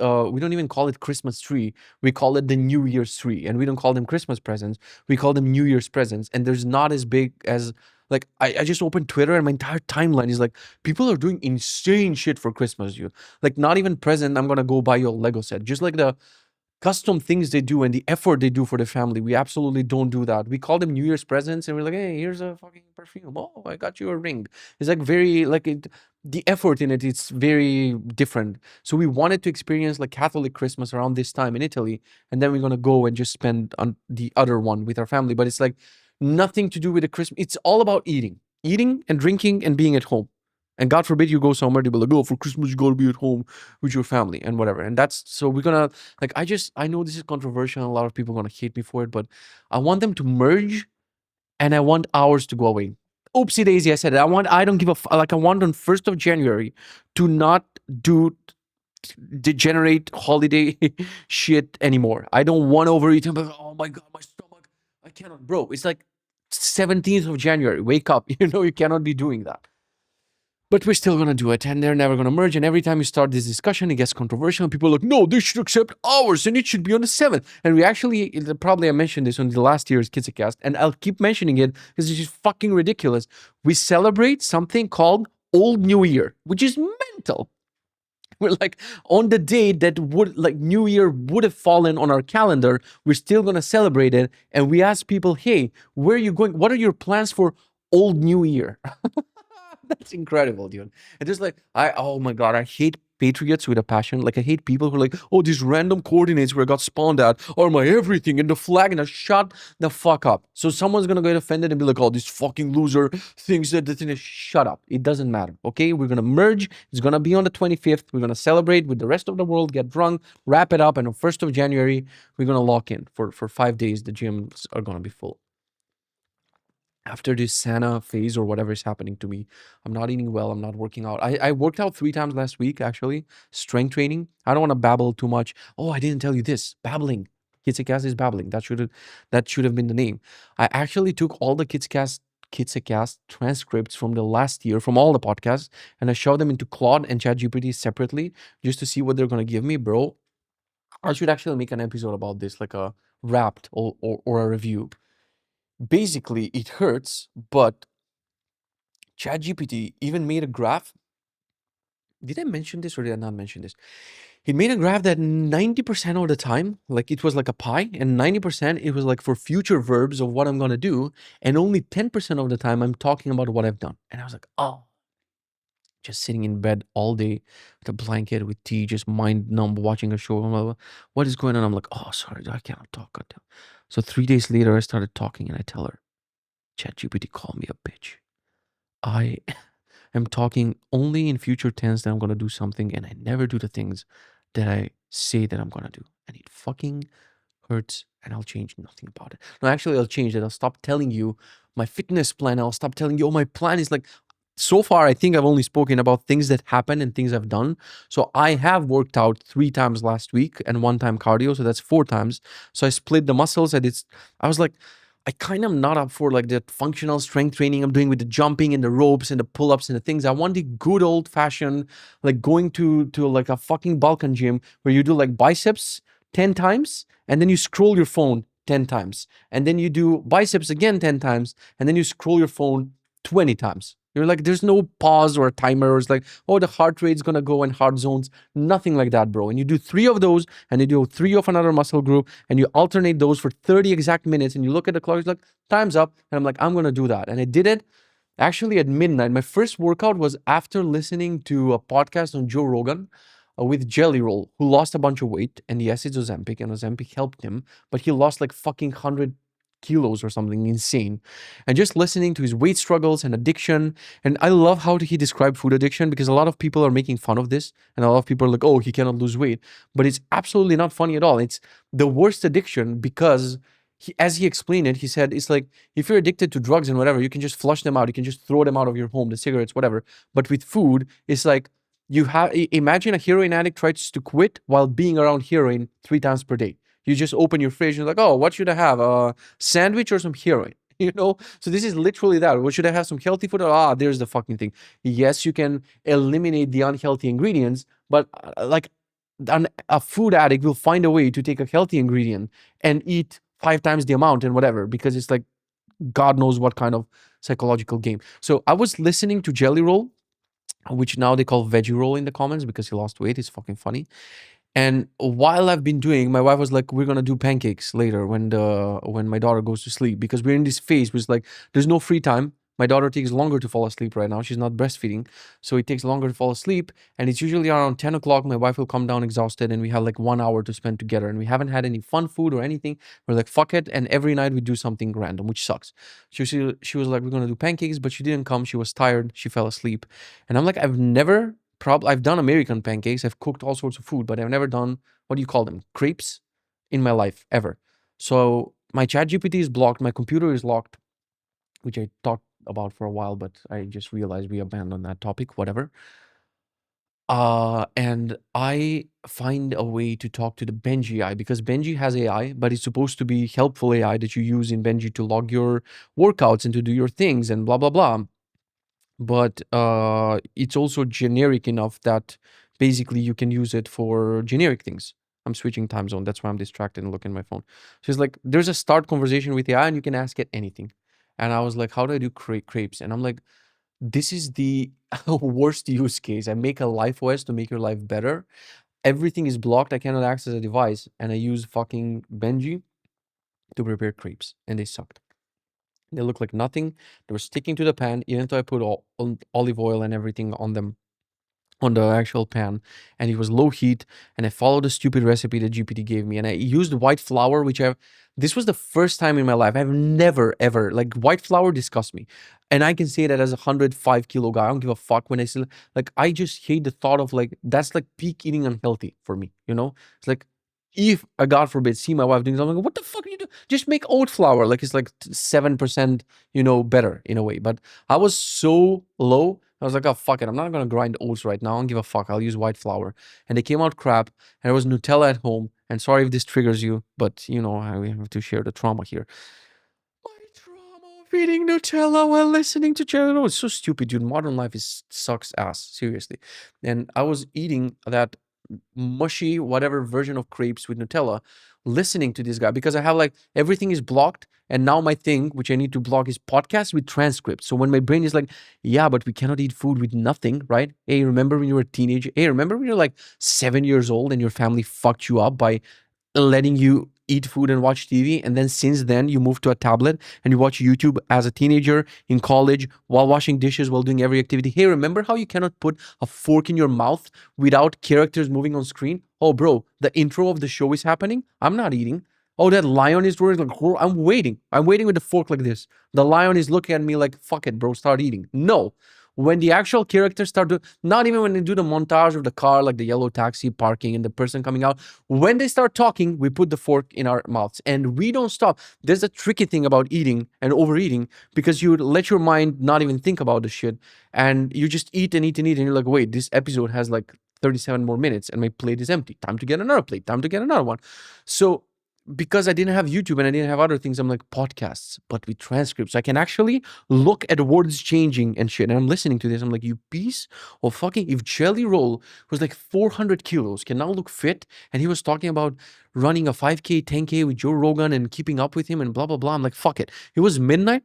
Christmas tree. We call it the New Year's tree, and we don't call them Christmas presents. We call them New Year's presents. And there's not as big as, like, I just opened Twitter and my entire timeline is like, people are doing insane shit for Christmas, dude. Like, not even present, I'm gonna go buy you a Lego set. Just like the custom things they do and the effort they do for the family. We absolutely don't do that. We call them New Year's presents and we're like, hey, here's a fucking perfume. Oh, I got you a ring. It's like very, like, the effort in it, it's very different. So we wanted to experience like Catholic Christmas around this time in Italy. And then we're going to go and just spend on the other one with our family. But it's like nothing to do with the Christmas. It's all about eating and drinking and being at home. And God forbid you go somewhere to be like, oh, for Christmas you gotta be at home with your family and whatever. And that's, so we're gonna, like, I know this is controversial and a lot of people are gonna hate me for it, but I want them to merge and I want hours to go away. Oopsie daisy, I said it. I don't give a like, I want on 1st of January to not do degenerate holiday shit anymore. I don't want to overeat and be like, oh my God, my stomach, I cannot, bro. It's like 17th of January. Wake up. You cannot be doing that. But we're still gonna do it, and they're never gonna merge. And every time you start this discussion, it gets controversial. And people are like, no, they should accept ours, and it should be on the 7th. And we actually, probably I mentioned this on the last year's Kitzecast, and I'll keep mentioning it because it's just fucking ridiculous. We celebrate something called Old New Year, which is mental. We're like, on the day that would, like, New Year would have fallen on our calendar, we're still gonna celebrate it. And we ask people, hey, where are you going? What are your plans for Old New Year? That's incredible, dude. And just like, oh my God, I hate patriots with a passion. Like, I hate people who are like, oh, these random coordinates where I got spawned at are my everything, and the flag, and I shut the fuck up. So someone's gonna get offended and be like, oh, this fucking loser thinks that the thing is, shut up. It doesn't matter. Okay, we're gonna merge. It's gonna be on the 25th. We're gonna celebrate with the rest of the world, get drunk, wrap it up, and on 1st of January, we're gonna lock in for 5 days. The gyms are gonna be full. After this Santa phase or whatever is happening to me, I'm not eating well. I'm not working out. I worked out 3 times last week, actually. Strength training. I don't want to babble too much. Oh, I didn't tell you this. Kitzecast is babbling. That should have been the name. I actually took all the Kitzecast transcripts from the last year, from all the podcasts, and I shoved them into Claude and ChatGPT separately just to see what they're gonna give me, bro. I should actually make an episode about this, like a wrapped or a review. Basically, it hurts, but ChatGPT even made a graph. Did I mention this or did I not mention this? It made a graph that 90% of the time, like, it was like a pie, and 90% it was like for future verbs of what I'm gonna do, and only 10% of the time I'm talking about what I've done. And I was like, oh, just sitting in bed all day with a blanket with tea, just mind numb, watching a show. I'm like, what is going on? I'm like, oh, sorry, I cannot talk. Goddamn. So 3 days later, I started talking, and I tell her, ChatGPT called me a bitch. I am talking only in future tense that I'm gonna do something, and I never do the things that I say that I'm gonna do. And it fucking hurts, and I'll change nothing about it. No, actually, I'll change it. I'll stop telling you my fitness plan. I'll stop telling you, oh, my plan is like, so far, I think I've only spoken about things that happen and things I've done. So I have worked out 3 times last week and 1 time cardio. So that's 4 times. So I split the muscles. I was like, I kind of not up for like the functional strength training I'm doing with the jumping and the ropes and the pull-ups and the things. I want the good old fashioned, like going to like a fucking Balkan gym where you do like biceps 10 times and then you scroll your phone 10 times. And then you do biceps again 10 times and then you scroll your phone 20 times. You're like, there's no pause or a timer. Or it's like, oh, the heart rate's gonna go in hard zones. Nothing like that, bro. And you do 3 of those, and you do 3 of another muscle group, and you alternate those for 30 exact minutes. And you look at the clock, it's like, time's up. And I'm like, I'm gonna do that. And I did it actually at midnight. My first workout was after listening to a podcast on Joe Rogan with Jelly Roll, who lost a bunch of weight. And yes, it's Ozempic, and Ozempic helped him, but he lost like fucking 100 kilos or something insane. And just listening to his weight struggles and addiction. And I love how he described food addiction, because a lot of people are making fun of this. And a lot of people are like, oh, he cannot lose weight. But it's absolutely not funny at all. It's the worst addiction because as he explained it, he said, it's like if you're addicted to drugs and whatever, you can just flush them out. You can just throw them out of your home, the cigarettes, whatever. But with food, it's like you have, imagine a heroin addict tries to quit while being around heroin 3 times per day. You just open your fridge and you're like, oh, what should I have? A sandwich or some heroin? You know? So this is literally that. What should I have? Some healthy food? Ah, there's the fucking thing. Yes, you can eliminate the unhealthy ingredients, but like a food addict will find a way to take a healthy ingredient and eat 5 times the amount and whatever, because it's like God knows what kind of psychological game. So I was listening to Jelly Roll, which now they call Veggie Roll in the comments because he lost weight. It's fucking funny. And while I've been doing, my wife was like, "We're gonna do pancakes later when my daughter goes to sleep," because we're in this phase where it's like there's no free time. My daughter takes longer to fall asleep right now. She's not breastfeeding, so it takes longer to fall asleep. And it's usually around 10 o'clock. My wife will come down exhausted, and we have like 1 hour to spend together. And we haven't had any fun food or anything. We're like, fuck it. And every night we do something random, which sucks. She was like, "We're gonna do pancakes," but she didn't come. She was tired. She fell asleep. And I'm like, I've done American pancakes. I've cooked all sorts of food, but I've never done, what do you call them? Crepes in my life ever. So my chat GPT is blocked. My computer is locked, which I talked about for a while, but I just realized we abandoned that topic, whatever. And I find a way to talk to the Benji AI, because Benji has AI, but it's supposed to be helpful AI that you use in Benji to log your workouts and to do your things and blah, blah, blah. But it's also generic enough that basically you can use it for generic things. I'm switching time zone. That's why I'm distracted and looking at my phone. So it's like there's a start conversation with AI and you can ask it anything. And I was like, how do I do crepes? And I'm like, this is the worst use case. I make a life OS to make your life better. Everything is blocked. I cannot access a device. And I use fucking Benji to prepare crepes. And they sucked. They look like nothing. They were sticking to the pan, even though I put olive oil and everything on them, on the actual pan, and it was low heat. And I followed the stupid recipe that GPT gave me, and I used white flour, this was the first time in my life I've never ever, like, white flour disgusts me. And I can say that as a 105 kilo guy. I don't give a fuck when I see, like, I just hate the thought of, like, that's like peak eating unhealthy for me, you know? It's like, if I, God forbid, see my wife doing something, like, what the fuck are you doing? Just make oat flour. Like, it's like 7%, better in a way. But I was so low. I was like, oh, fuck it. I'm not going to grind oats right now. I don't give a fuck. I'll use white flour. And they came out crap. And there was Nutella at home. And sorry if this triggers you, but, we have to share the trauma here. My trauma of eating Nutella while listening to Jello. It's so stupid, dude. Modern life sucks ass. Seriously. And I was eating that mushy whatever version of crepes with Nutella, listening to this guy, because I have, like, everything is blocked, and now my thing which I need to block is podcasts with transcripts. So when my brain is like, yeah, but we cannot eat food with nothing, right? Hey, remember when you were a teenager? Hey, remember when you're like 7 years old and your family fucked you up by letting you eat food and watch TV, and then since then you move to a tablet and you watch YouTube as a teenager, in college, while washing dishes, while doing every activity? Hey, remember how you cannot put a fork in your mouth without characters moving on screen? Oh, bro, the intro of the show is happening. I'm not eating. Oh, that lion is roaring. Like, I'm waiting with the fork like this. The lion is looking at me like, fuck it, bro, start eating. No. When the actual characters start to, not even when they do the montage of the car, like the yellow taxi parking and the person coming out, when they start talking, we put the fork in our mouths and we don't stop. There's a tricky thing about eating and overeating because you let your mind not even think about the shit and you just eat and eat and eat and you're like, wait, this episode has like 37 more minutes and my plate is empty. Time to get another plate. Time to get another one. So because I didn't have YouTube and I didn't have other things, I'm like podcasts, but with transcripts. I can actually look at words changing and shit. And I'm listening to this. I'm like, you piece of fucking. If Jelly Roll was like 400 kilos, can now look fit, and he was talking about running a 5K, 10K with Joe Rogan and keeping up with him and blah blah blah. I'm like, fuck it. It was midnight.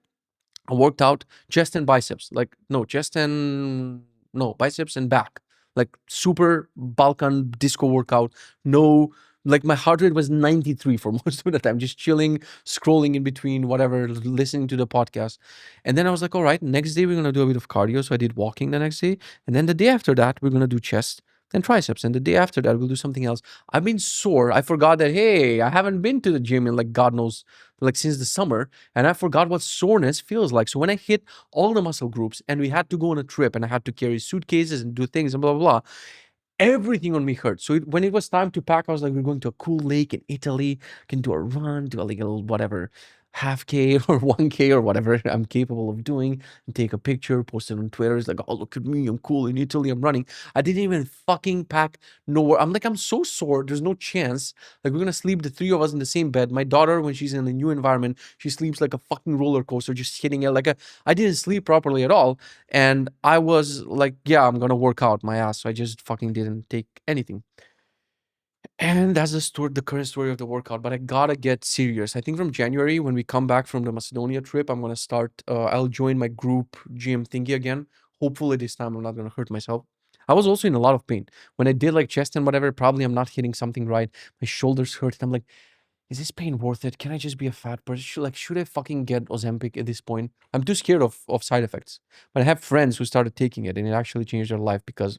I worked out chest and biceps. Like no chest and no biceps and back. Like super Balkan disco workout. No, like my heart rate was 93 for most of the time, just chilling, scrolling in between, whatever, listening to the podcast. And then I was like, all right, next day we're gonna do a bit of cardio. So I did walking the next day. And then the day after that, we're gonna do chest and triceps. And the day after that, we'll do something else. I've been sore. I forgot that, hey, I haven't been to the gym in like God knows, like since the summer. And I forgot what soreness feels like. So when I hit all the muscle groups and we had to go on a trip and I had to carry suitcases and do things and blah, blah, blah, everything on me hurt. So when it was time to pack, I was like, we're going to a cool lake in Italy, can do a run, do a little whatever, half K or 1K or whatever I'm capable of doing, and take a picture, post it on Twitter. It's like, oh, look at me, I'm cool in Italy, I'm running. I didn't even fucking pack nowhere. I'm like, I'm so sore, there's no chance. Like, we're gonna sleep, the three of us in the same bed. My daughter, when she's in a new environment, she sleeps like a fucking roller coaster, just hitting it like a, I didn't sleep properly at all. And I was like, yeah, I'm gonna work out my ass. So I just fucking didn't take anything. And that's the story, the current story of the workout. But I gotta get serious. I think from January, when we come back from the Macedonia trip, I'm gonna start. I'll join my group gym thingy again. Hopefully, this time I'm not gonna hurt myself. I was also in a lot of pain when I did like chest and whatever. Probably I'm not hitting something right. My shoulders hurt. And I'm like, is this pain worth it? Can I just be a fat person? Should I fucking get Ozempic at this point? I'm too scared of side effects. But I have friends who started taking it, and it actually changed their life because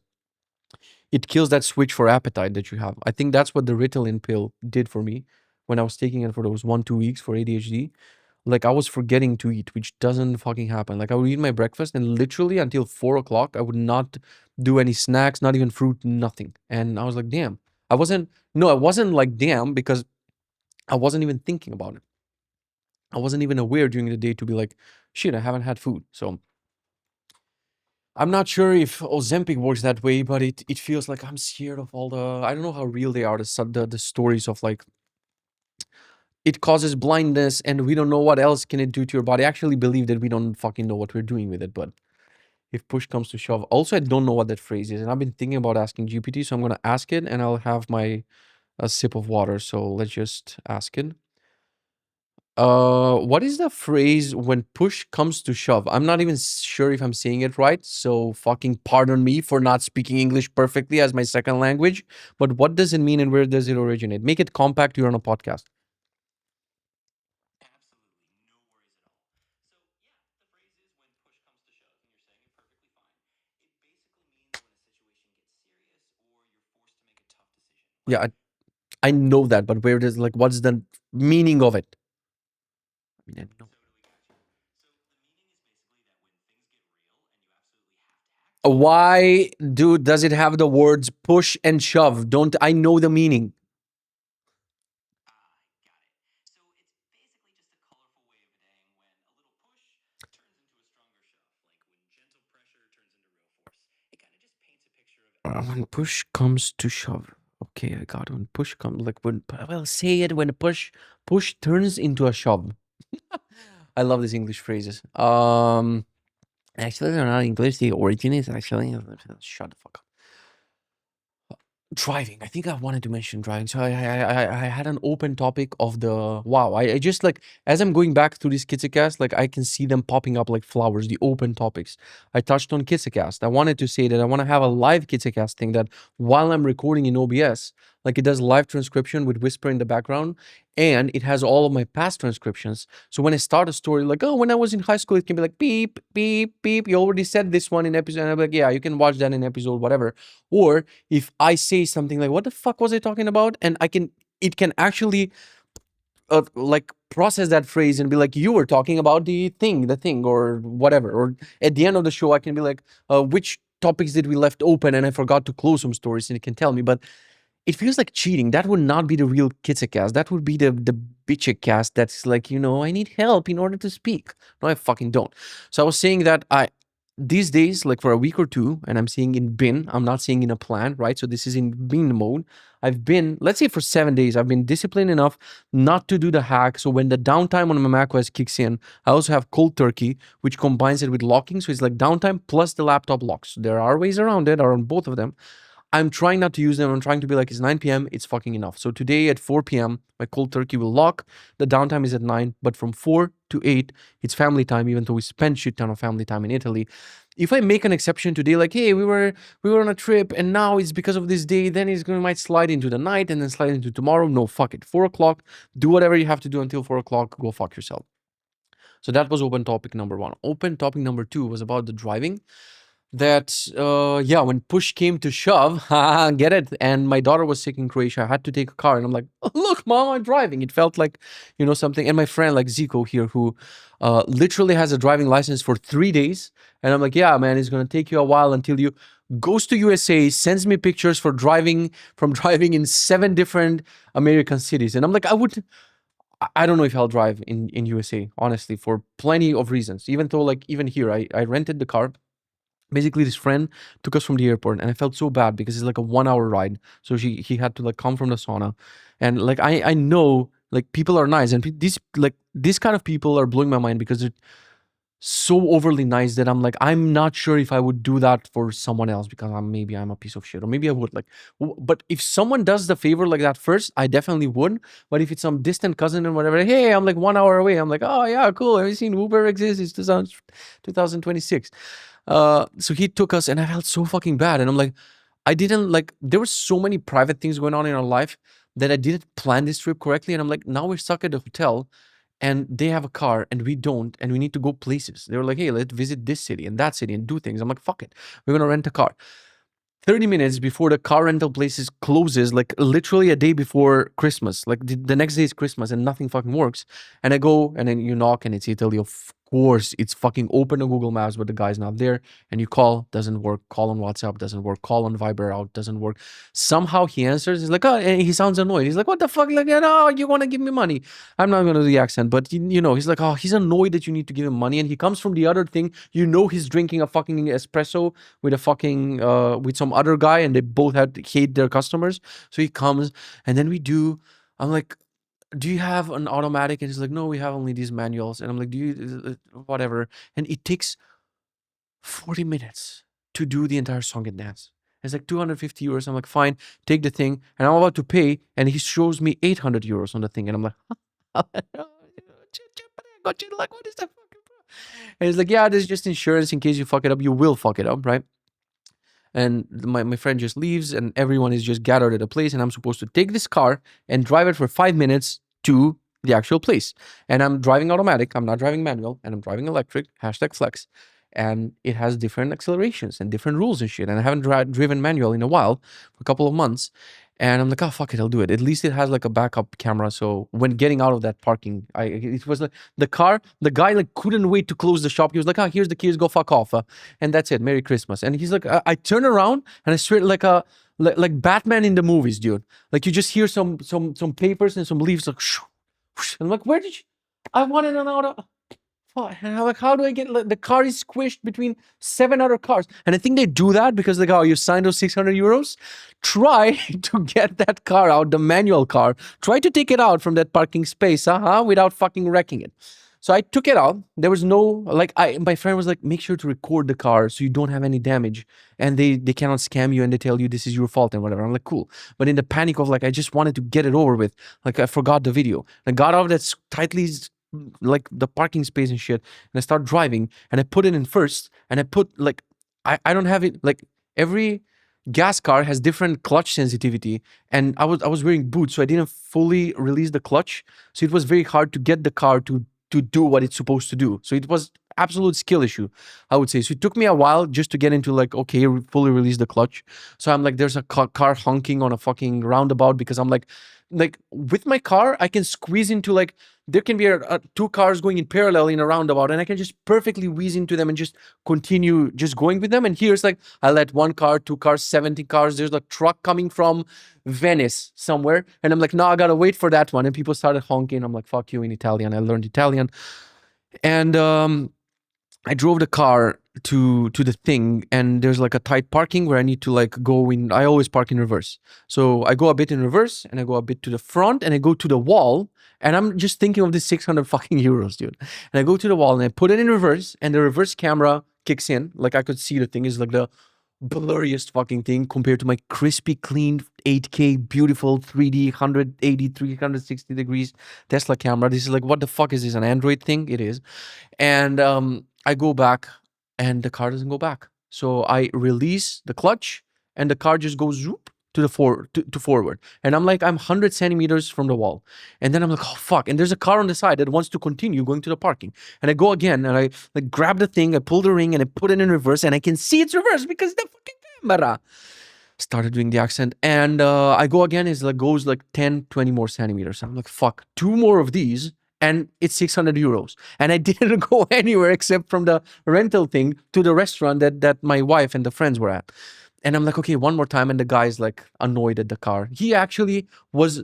it kills that switch for appetite that you have. I think that's what the Ritalin pill did for me when I was taking it for those 1-2 weeks for ADHD. Like I was forgetting to eat, which doesn't fucking happen. Like I would eat my breakfast and literally until 4 o'clock, I would not do any snacks, not even fruit, nothing. And I was like, damn. I wasn't like damn because I wasn't even thinking about it. I wasn't even aware during the day to be like, shit, I haven't had food. So I'm not sure if Ozempic works that way, but it feels like I'm scared of all the, I don't know how real they are, the stories of like it causes blindness and we don't know what else can it do to your body. I actually believe that we don't fucking know what we're doing with it, but if push comes to shove. Also, I don't know what that phrase is, and I've been thinking about asking GPT, so I'm gonna ask it and I'll have my a sip of water. So let's just ask it. What is the phrase when push comes to shove? I'm not even sure if I'm saying it right, so fucking pardon me for not speaking English perfectly as my second language. But what does it mean and where does it originate? Make it compact. You're on a podcast. Absolutely, no worries at all. So, yeah, the phrase is when push comes to shove, and you're saying it perfectly fine. It basically means when a situation gets serious or you're forced to make a tough decision. Yeah, Like, I know that, but where does like what's the meaning of it? I mean, I know. totally got you. So, the meaning is basically that when things get real and you absolutely have to act. Why, dude, does it have the words push and shove? Don't I know the meaning? Ah, got it. So, it's basically just a colorful way of saying when a little push turns into a stronger shove, like when gentle pressure turns into real force. It kind of just paints a picture of When push comes to shove. Okay, I got it. When push comes, like when, well, say it when a push turns into a shove. I love these English phrases. Actually, they're not English. The origin is actually shut the fuck up. Driving. I think I wanted to mention driving. So I had an open topic of the wow. I just like as I'm going back through this Kitzecast, like I can see them popping up like flowers. The open topics. I touched on Kitzecast. I wanted to say that I want to have a live Kitzecast thing that while I'm recording in OBS, like it does live transcription with whisper in the background, and it has all of my past transcriptions. So when I start a story, like oh, when I was in high school, it can be like beep beep beep. You already said this one in episode, and I'm like yeah, you can watch that in episode whatever. Or if I say something like, what the fuck was I talking about? And it can actually like process that phrase and be like, you were talking about the thing, or whatever. Or at the end of the show, I can be like, which topics did we left open, and I forgot to close some stories, and it can tell me. But it feels like cheating. That would not be the real Kitzecast. That would be the Bitchecast that's like, I need help in order to speak. No, I fucking don't. So I was saying that these days, like for a week or two, and I'm saying in bin, I'm not saying in a plan, right? So this is in bin mode. I've been, let's say for 7 days, I've been disciplined enough not to do the hack. So when the downtime on my macOS kicks in, I also have cold turkey, which combines it with locking. So it's like downtime plus the laptop locks. There are ways around it, or on both of them. I'm trying not to use them. I'm trying to be like, it's 9 p.m. It's fucking enough. So today at 4 p.m., my cold turkey will lock. The downtime is at 9, but from 4 to 8, it's family time, even though we spend shit ton of family time in Italy. If I make an exception today, like, hey, we were on a trip and now it's because of this day, then it's going to might slide into the night and then slide into tomorrow. No, fuck it. 4 o'clock, do whatever you have to do until 4 o'clock. Go fuck yourself. So that was open topic number 1. Open topic number 2 was about the driving. That yeah, when push came to shove, get it, and my daughter was sick in Croatia, I had to take a car, and I'm like, oh, look, mom, I'm driving. It felt like, something. And my friend like Zico here, who literally has a driving license for 3 days, and I'm like, yeah, man, it's gonna take you a while until you goes to USA, sends me pictures for driving in 7 different American cities, and I'm like, I don't know if I'll drive in USA, honestly, for plenty of reasons. Even though, like, even here, I rented the car. Basically, this friend took us from the airport, and I felt so bad because it's like a 1 hour ride. So he had to like come from the sauna, and like I know like people are nice, and these kind of people are blowing my mind because they're so overly nice that I'm like, I'm not sure if I would do that for someone else because maybe I'm a piece of shit, or maybe I would like. But if someone does the favor like that first, I definitely would. But if it's some distant cousin and whatever, hey, I'm like 1 hour away, I'm like, oh yeah, cool. Have you seen Uber exists? It's 2026. So he took us, and I felt so fucking bad. And I'm like, I didn't like. There were so many private things going on in our life that I didn't plan this trip correctly. And I'm like, now we're stuck at the hotel, and they have a car and we don't, and we need to go places. They were like, hey, let's visit this city and that city and do things. I'm like, fuck it, we're gonna rent a car. 30 minutes before the car rental places closes, like literally a day before Christmas, like the next day is Christmas and nothing fucking works. And I go, and then you knock, and it's Italy. Of course, it's fucking open on Google Maps, but the guy's not there. And you call, doesn't work. Call on WhatsApp, doesn't work. Call on Viber out, doesn't work. Somehow he answers. He's like, oh, and he sounds annoyed. He's like, what the fuck? Like, no, you want to give me money? I'm not going to do the accent, but he's like, oh, he's annoyed that you need to give him money. And he comes from the other thing. He's drinking a fucking espresso with a fucking, with some other guy, and they both hate their customers. So he comes, and then I'm like, do you have an automatic? And he's like, no, we have only these manuals. And I'm like, do you, whatever. And it takes 40 minutes to do the entire song and dance. It's like 250 euros. I'm like, fine, take the thing. And I'm about to pay, and he shows me 800 euros on the thing. And I'm like, like, what is that fucking? And he's like, yeah, this is just insurance in case you fuck it up. You will fuck it up, right? And my friend just leaves, and everyone is just gathered at a place, and I'm supposed to take this car and drive it for 5 minutes to the actual place. And I'm driving automatic, I'm not driving manual, and I'm driving electric, #flex. And it has different accelerations and different rules and shit. And I haven't driven manual in a while, for a couple of months. And I'm like, oh, fuck it, I'll do it. At least it has like a backup camera. So when getting out of that parking, it was like the guy like couldn't wait to close the shop. He was like, oh, here's the keys, go fuck off. And that's it, Merry Christmas. And he's like, I turn around, and I swear like Batman in the movies, dude. Like you just hear some papers and some leaves like, shoo, whoosh. And I'm like, where did you, I wanted an auto. And I'm like, how do I get, the car is squished between 7 other cars? And I think they do that because like, oh, you signed those 600 euros. Try to get that car out, the manual car. Try to take it out from that parking space, without fucking wrecking it. So I took it out. There was no, like, my friend was like, make sure to record the car so you don't have any damage. And they cannot scam you, and they tell you this is your fault and whatever. I'm like, cool. But in the panic of like, I just wanted to get it over with. Like I forgot the video. I got out of that tightly, like the parking space and shit, and I start driving, and I put it in first, and I put like, I don't have it, like every gas car has different clutch sensitivity, and I was wearing boots, so I didn't fully release the clutch, so it was very hard to get the car to do what it's supposed to do. So it was absolute skill issue, I would say. So it took me a while just to get into like, okay, fully release the clutch. So I'm like, there's a car honking on a fucking roundabout because I'm like like with my car, I can squeeze into like there can be two cars going in parallel in a roundabout, and I can just perfectly wheeze into them and just continue just going with them. And here's like I let one car, two cars, 70 cars. There's a truck coming from Venice somewhere, and I'm like, no, I gotta wait for that one. And people started honking. I'm like, fuck you in Italian. I learned Italian, and I drove the car to the thing, and there's like a tight parking where I need to like go in. I always park in reverse, so I go a bit in reverse, and I go a bit to the front, and I go to the wall, and I'm just thinking of this 600 fucking euros, dude. And I go to the wall, and I put it in reverse, and the reverse camera kicks in. Like I could see the thing is like the blurriest fucking thing compared to my crispy clean 8K beautiful 3D 180 360 degrees Tesla camera. This is like, what the fuck is this, an Android thing? It is. And I go back, and the car doesn't go back. So I release the clutch, and the car just goes zoop to the to forward. And I'm like, I'm 100 centimeters from the wall. And then I'm like, oh fuck. And there's a car on the side that wants to continue going to the parking. And I go again, and I like grab the thing, I pull the ring, and I put it in reverse, and I can see it's reverse because the fucking camera started doing the accent. And I go again, it's like goes like 10 20 more centimeters. I'm like, fuck, two more of these, and it's 600 euros. And I didn't go anywhere except from the rental thing to the restaurant that my wife and the friends were at. And I'm like, okay, one more time. And the guy's like annoyed at the car. He actually was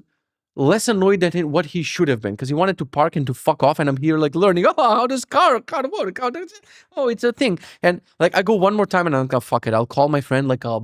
less annoyed than what he should have been, because he wanted to park and to fuck off. And I'm here like learning, oh, how does car work? How does it? Oh, it's a thing. And like I go one more time, and I'm like, fuck it. I'll call my friend like a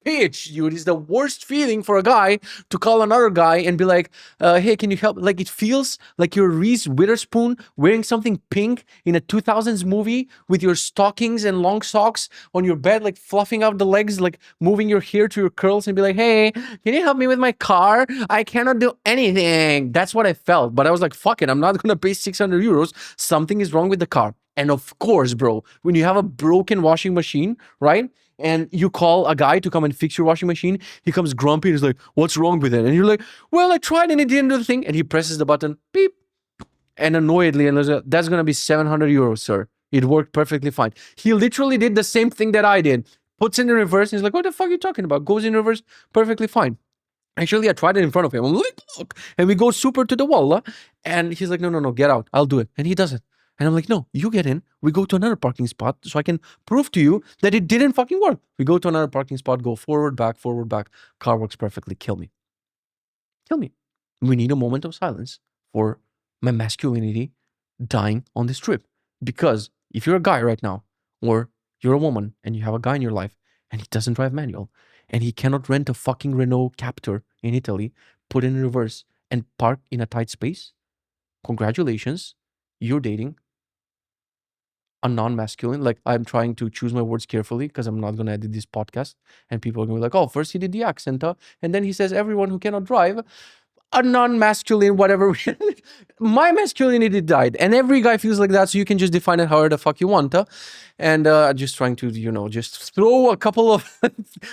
bitch, dude. It's the worst feeling for a guy to call another guy and be like, hey, can you help? Like it feels like you're Reese Witherspoon wearing something pink in a 2000s movie with your stockings and long socks on your bed, like fluffing out the legs, like moving your hair to your curls, and be like, hey, can you help me with my car? I cannot do anything. That's what I felt. But I was like, fuck it. I'm not going to pay 600 euros. Something is wrong with the car. And of course, bro, when you have a broken washing machine, right? And you call a guy to come and fix your washing machine, he comes grumpy and he's like, what's wrong with it? And you're like, well, I tried and it didn't do the thing. And he presses the button, beep, and annoyedly, and that's going to be 700 euros, sir. It worked perfectly fine. He literally did the same thing that I did. Puts it in reverse. And he's like, what the fuck are you talking about? Goes in reverse, perfectly fine. Actually, I tried it in front of him. I'm like, look. And we go super to the wall. And he's like, no, no, no, get out. I'll do it. And he does it. And I'm like, no, you get in. We go to another parking spot so I can prove to you that it didn't fucking work. We go to another parking spot, go forward, back, forward, back. Car works perfectly. Kill me. Kill me. We need a moment of silence for my masculinity dying on this trip. Because if you're a guy right now, or you're a woman and you have a guy in your life and he doesn't drive manual, and he cannot rent a fucking Renault Captur in Italy, put it in reverse, and park in a tight space, congratulations, you're dating a non-masculine. Like, I'm trying to choose my words carefully because I'm not going to edit this podcast, and people are going to be like, oh, first he did the accent, and then he says everyone who cannot drive, a non-masculine, whatever. My masculinity died, and every guy feels like that, so you can just define it however the fuck you want. And just trying to, just throw a couple of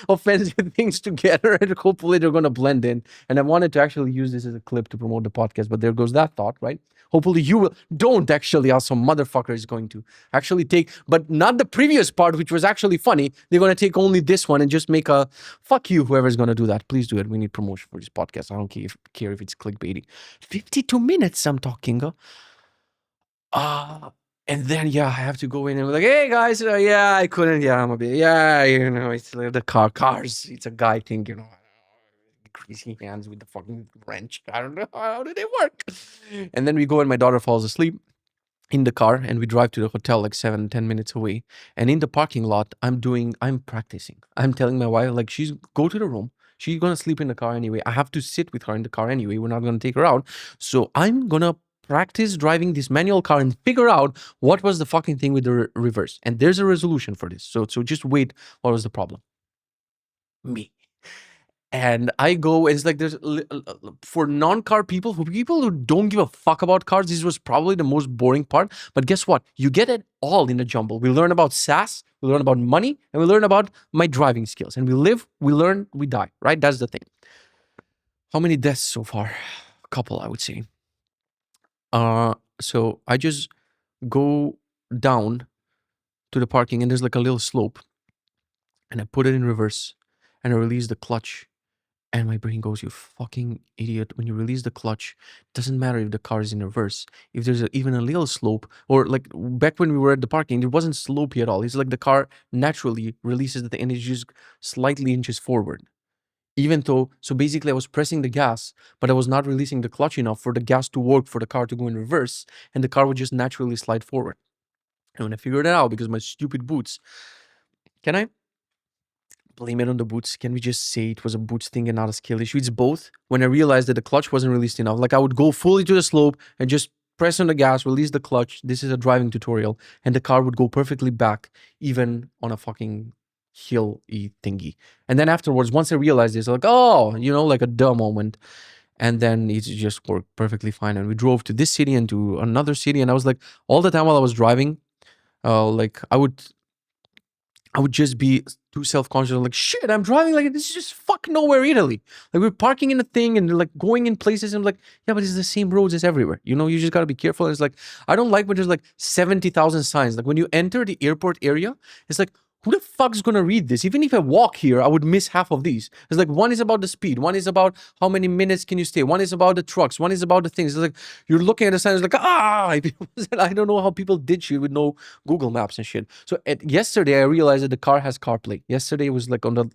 offensive things together, and hopefully they're going to blend in. And I wanted to actually use this as a clip to promote the podcast, but there goes that thought, right? Hopefully you will. Don't actually, also motherfucker is going to actually take, but not the previous part, which was actually funny. They're going to take only this one and just make a fuck you, whoever's going to do that. Please do it. We need promotion for this podcast. I don't care if it's clickbaity. 52 minutes I'm talking. And then, yeah, I have to go in and be like, hey guys, yeah, I couldn't. Yeah, I'm a bit, yeah, it's like the cars. It's a guy thing, greasy hands with the fucking wrench. I don't know. How do they work? And then we go and my daughter falls asleep in the car, and we drive to the hotel like 7-10 minutes away. And in the parking lot, I'm practicing. I'm telling my wife, like, go to the room. She's gonna sleep in the car anyway. I have to sit with her in the car anyway. We're not gonna take her out. So I'm gonna practice driving this manual car and figure out what was the fucking thing with the reverse. And there's a resolution for this. So just wait. What was the problem? Me. And I go, and it's like for non-car people, for people who don't give a fuck about cars, this was probably the most boring part. But guess what? You get it all in a jumble. We learn about SaaS, we learn about money, and we learn about my driving skills. And we live, we learn, we die, right? That's the thing. How many deaths so far? A couple, I would say. So I just go down to the parking, and there's like a little slope, and I put it in reverse, and I release the clutch. And my brain goes, you fucking idiot. When you release the clutch, doesn't matter if the car is in reverse. If there's even a little slope, or like back when we were at the parking, it wasn't slopey at all. It's like the car naturally releases the energy just slightly inches forward. Even though, so basically I was pressing the gas, but I was not releasing the clutch enough for the gas to work for the car to go in reverse, and the car would just naturally slide forward. And when I figured it out, because my stupid boots, can I blame it on the boots? Can we just say it was a boots thing and not a skill issue? It's both. When I realized that the clutch wasn't released enough, like I would go fully to the slope and just press on the gas, release the clutch. This is a driving tutorial, and the car would go perfectly back, even on a fucking hill-y thingy. And then afterwards, once I realized this, like, oh, like a duh moment. And then it just worked perfectly fine. And we drove to this city and to another city. And I was like, all the time while I was driving, like I would just be too self-conscious. Like, shit, I'm driving like this is just fuck nowhere Italy. Like we're parking in a thing and like going in places. And I'm like, yeah, but it's the same roads as everywhere. You just gotta be careful. It's like, I don't like when there's like 70,000 signs. Like when you enter the airport area, it's like, who the fuck's gonna read this? Even if I walk here, I would miss half of these. It's like one is about the speed, one is about how many minutes can you stay, one is about the trucks, one is about the things. It's like you're looking at the signs like I don't know how people did shit with no Google Maps and shit. So yesterday I realized that the car has CarPlay. Yesterday was like on the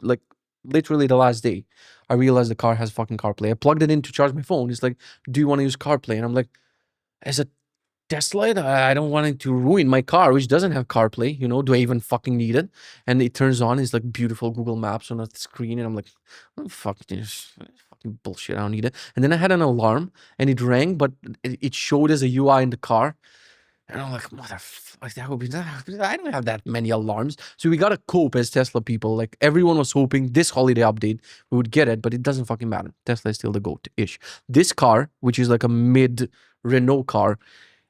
like literally the last day. I realized the car has fucking CarPlay. I plugged it in to charge my phone. It's like, do you want to use CarPlay? And I'm like, as a Tesla, I don't want it to ruin my car, which doesn't have CarPlay. Do I even fucking need it? And it turns on. It's like beautiful Google Maps on the screen, and I'm like, oh, fuck this, fucking bullshit. I don't need it. And then I had an alarm, and it rang, but it showed as a UI in the car, and I'm like, motherfucker, that would be. I don't have that many alarms, so we gotta cope as Tesla people. Like everyone was hoping this holiday update we would get it, but it doesn't fucking matter. Tesla is still the goat ish. This car, which is like a mid Renault car,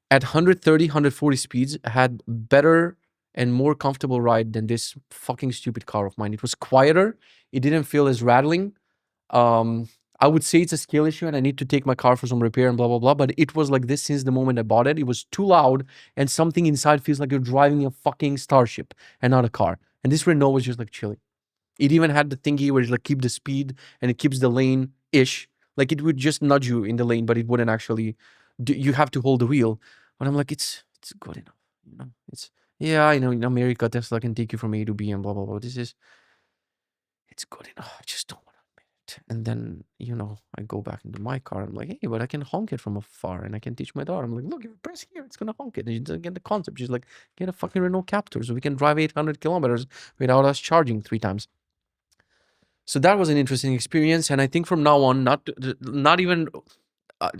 at 130, 140 speeds, had better and more comfortable ride than this fucking stupid car of mine. It was quieter. It didn't feel as rattling. I would say it's a skill issue and I need to take my car for some repair and blah, blah, blah. But it was like this since the moment I bought it. It was too loud and something inside feels like you're driving a fucking Starship and not a car. And this Renault was just like chilling. It even had the thingy where it's like keep the speed and it keeps the lane ish. Like it would just nudge you in the lane, but it wouldn't actually. You have to hold the wheel. But I'm like, it's good enough. It's yeah, I know in America Tesla can take you from A to B and blah blah blah. It's good enough. I just don't want to admit it. And then I go back into my car. I'm like, hey, but I can honk it from afar, and I can teach my daughter. I'm like, look, if you press here, it's gonna honk it. And she doesn't get the concept. She's like, get a fucking Renault Captur so we can drive 800 kilometers without us charging 3 times. So that was an interesting experience, and I think from now on, not even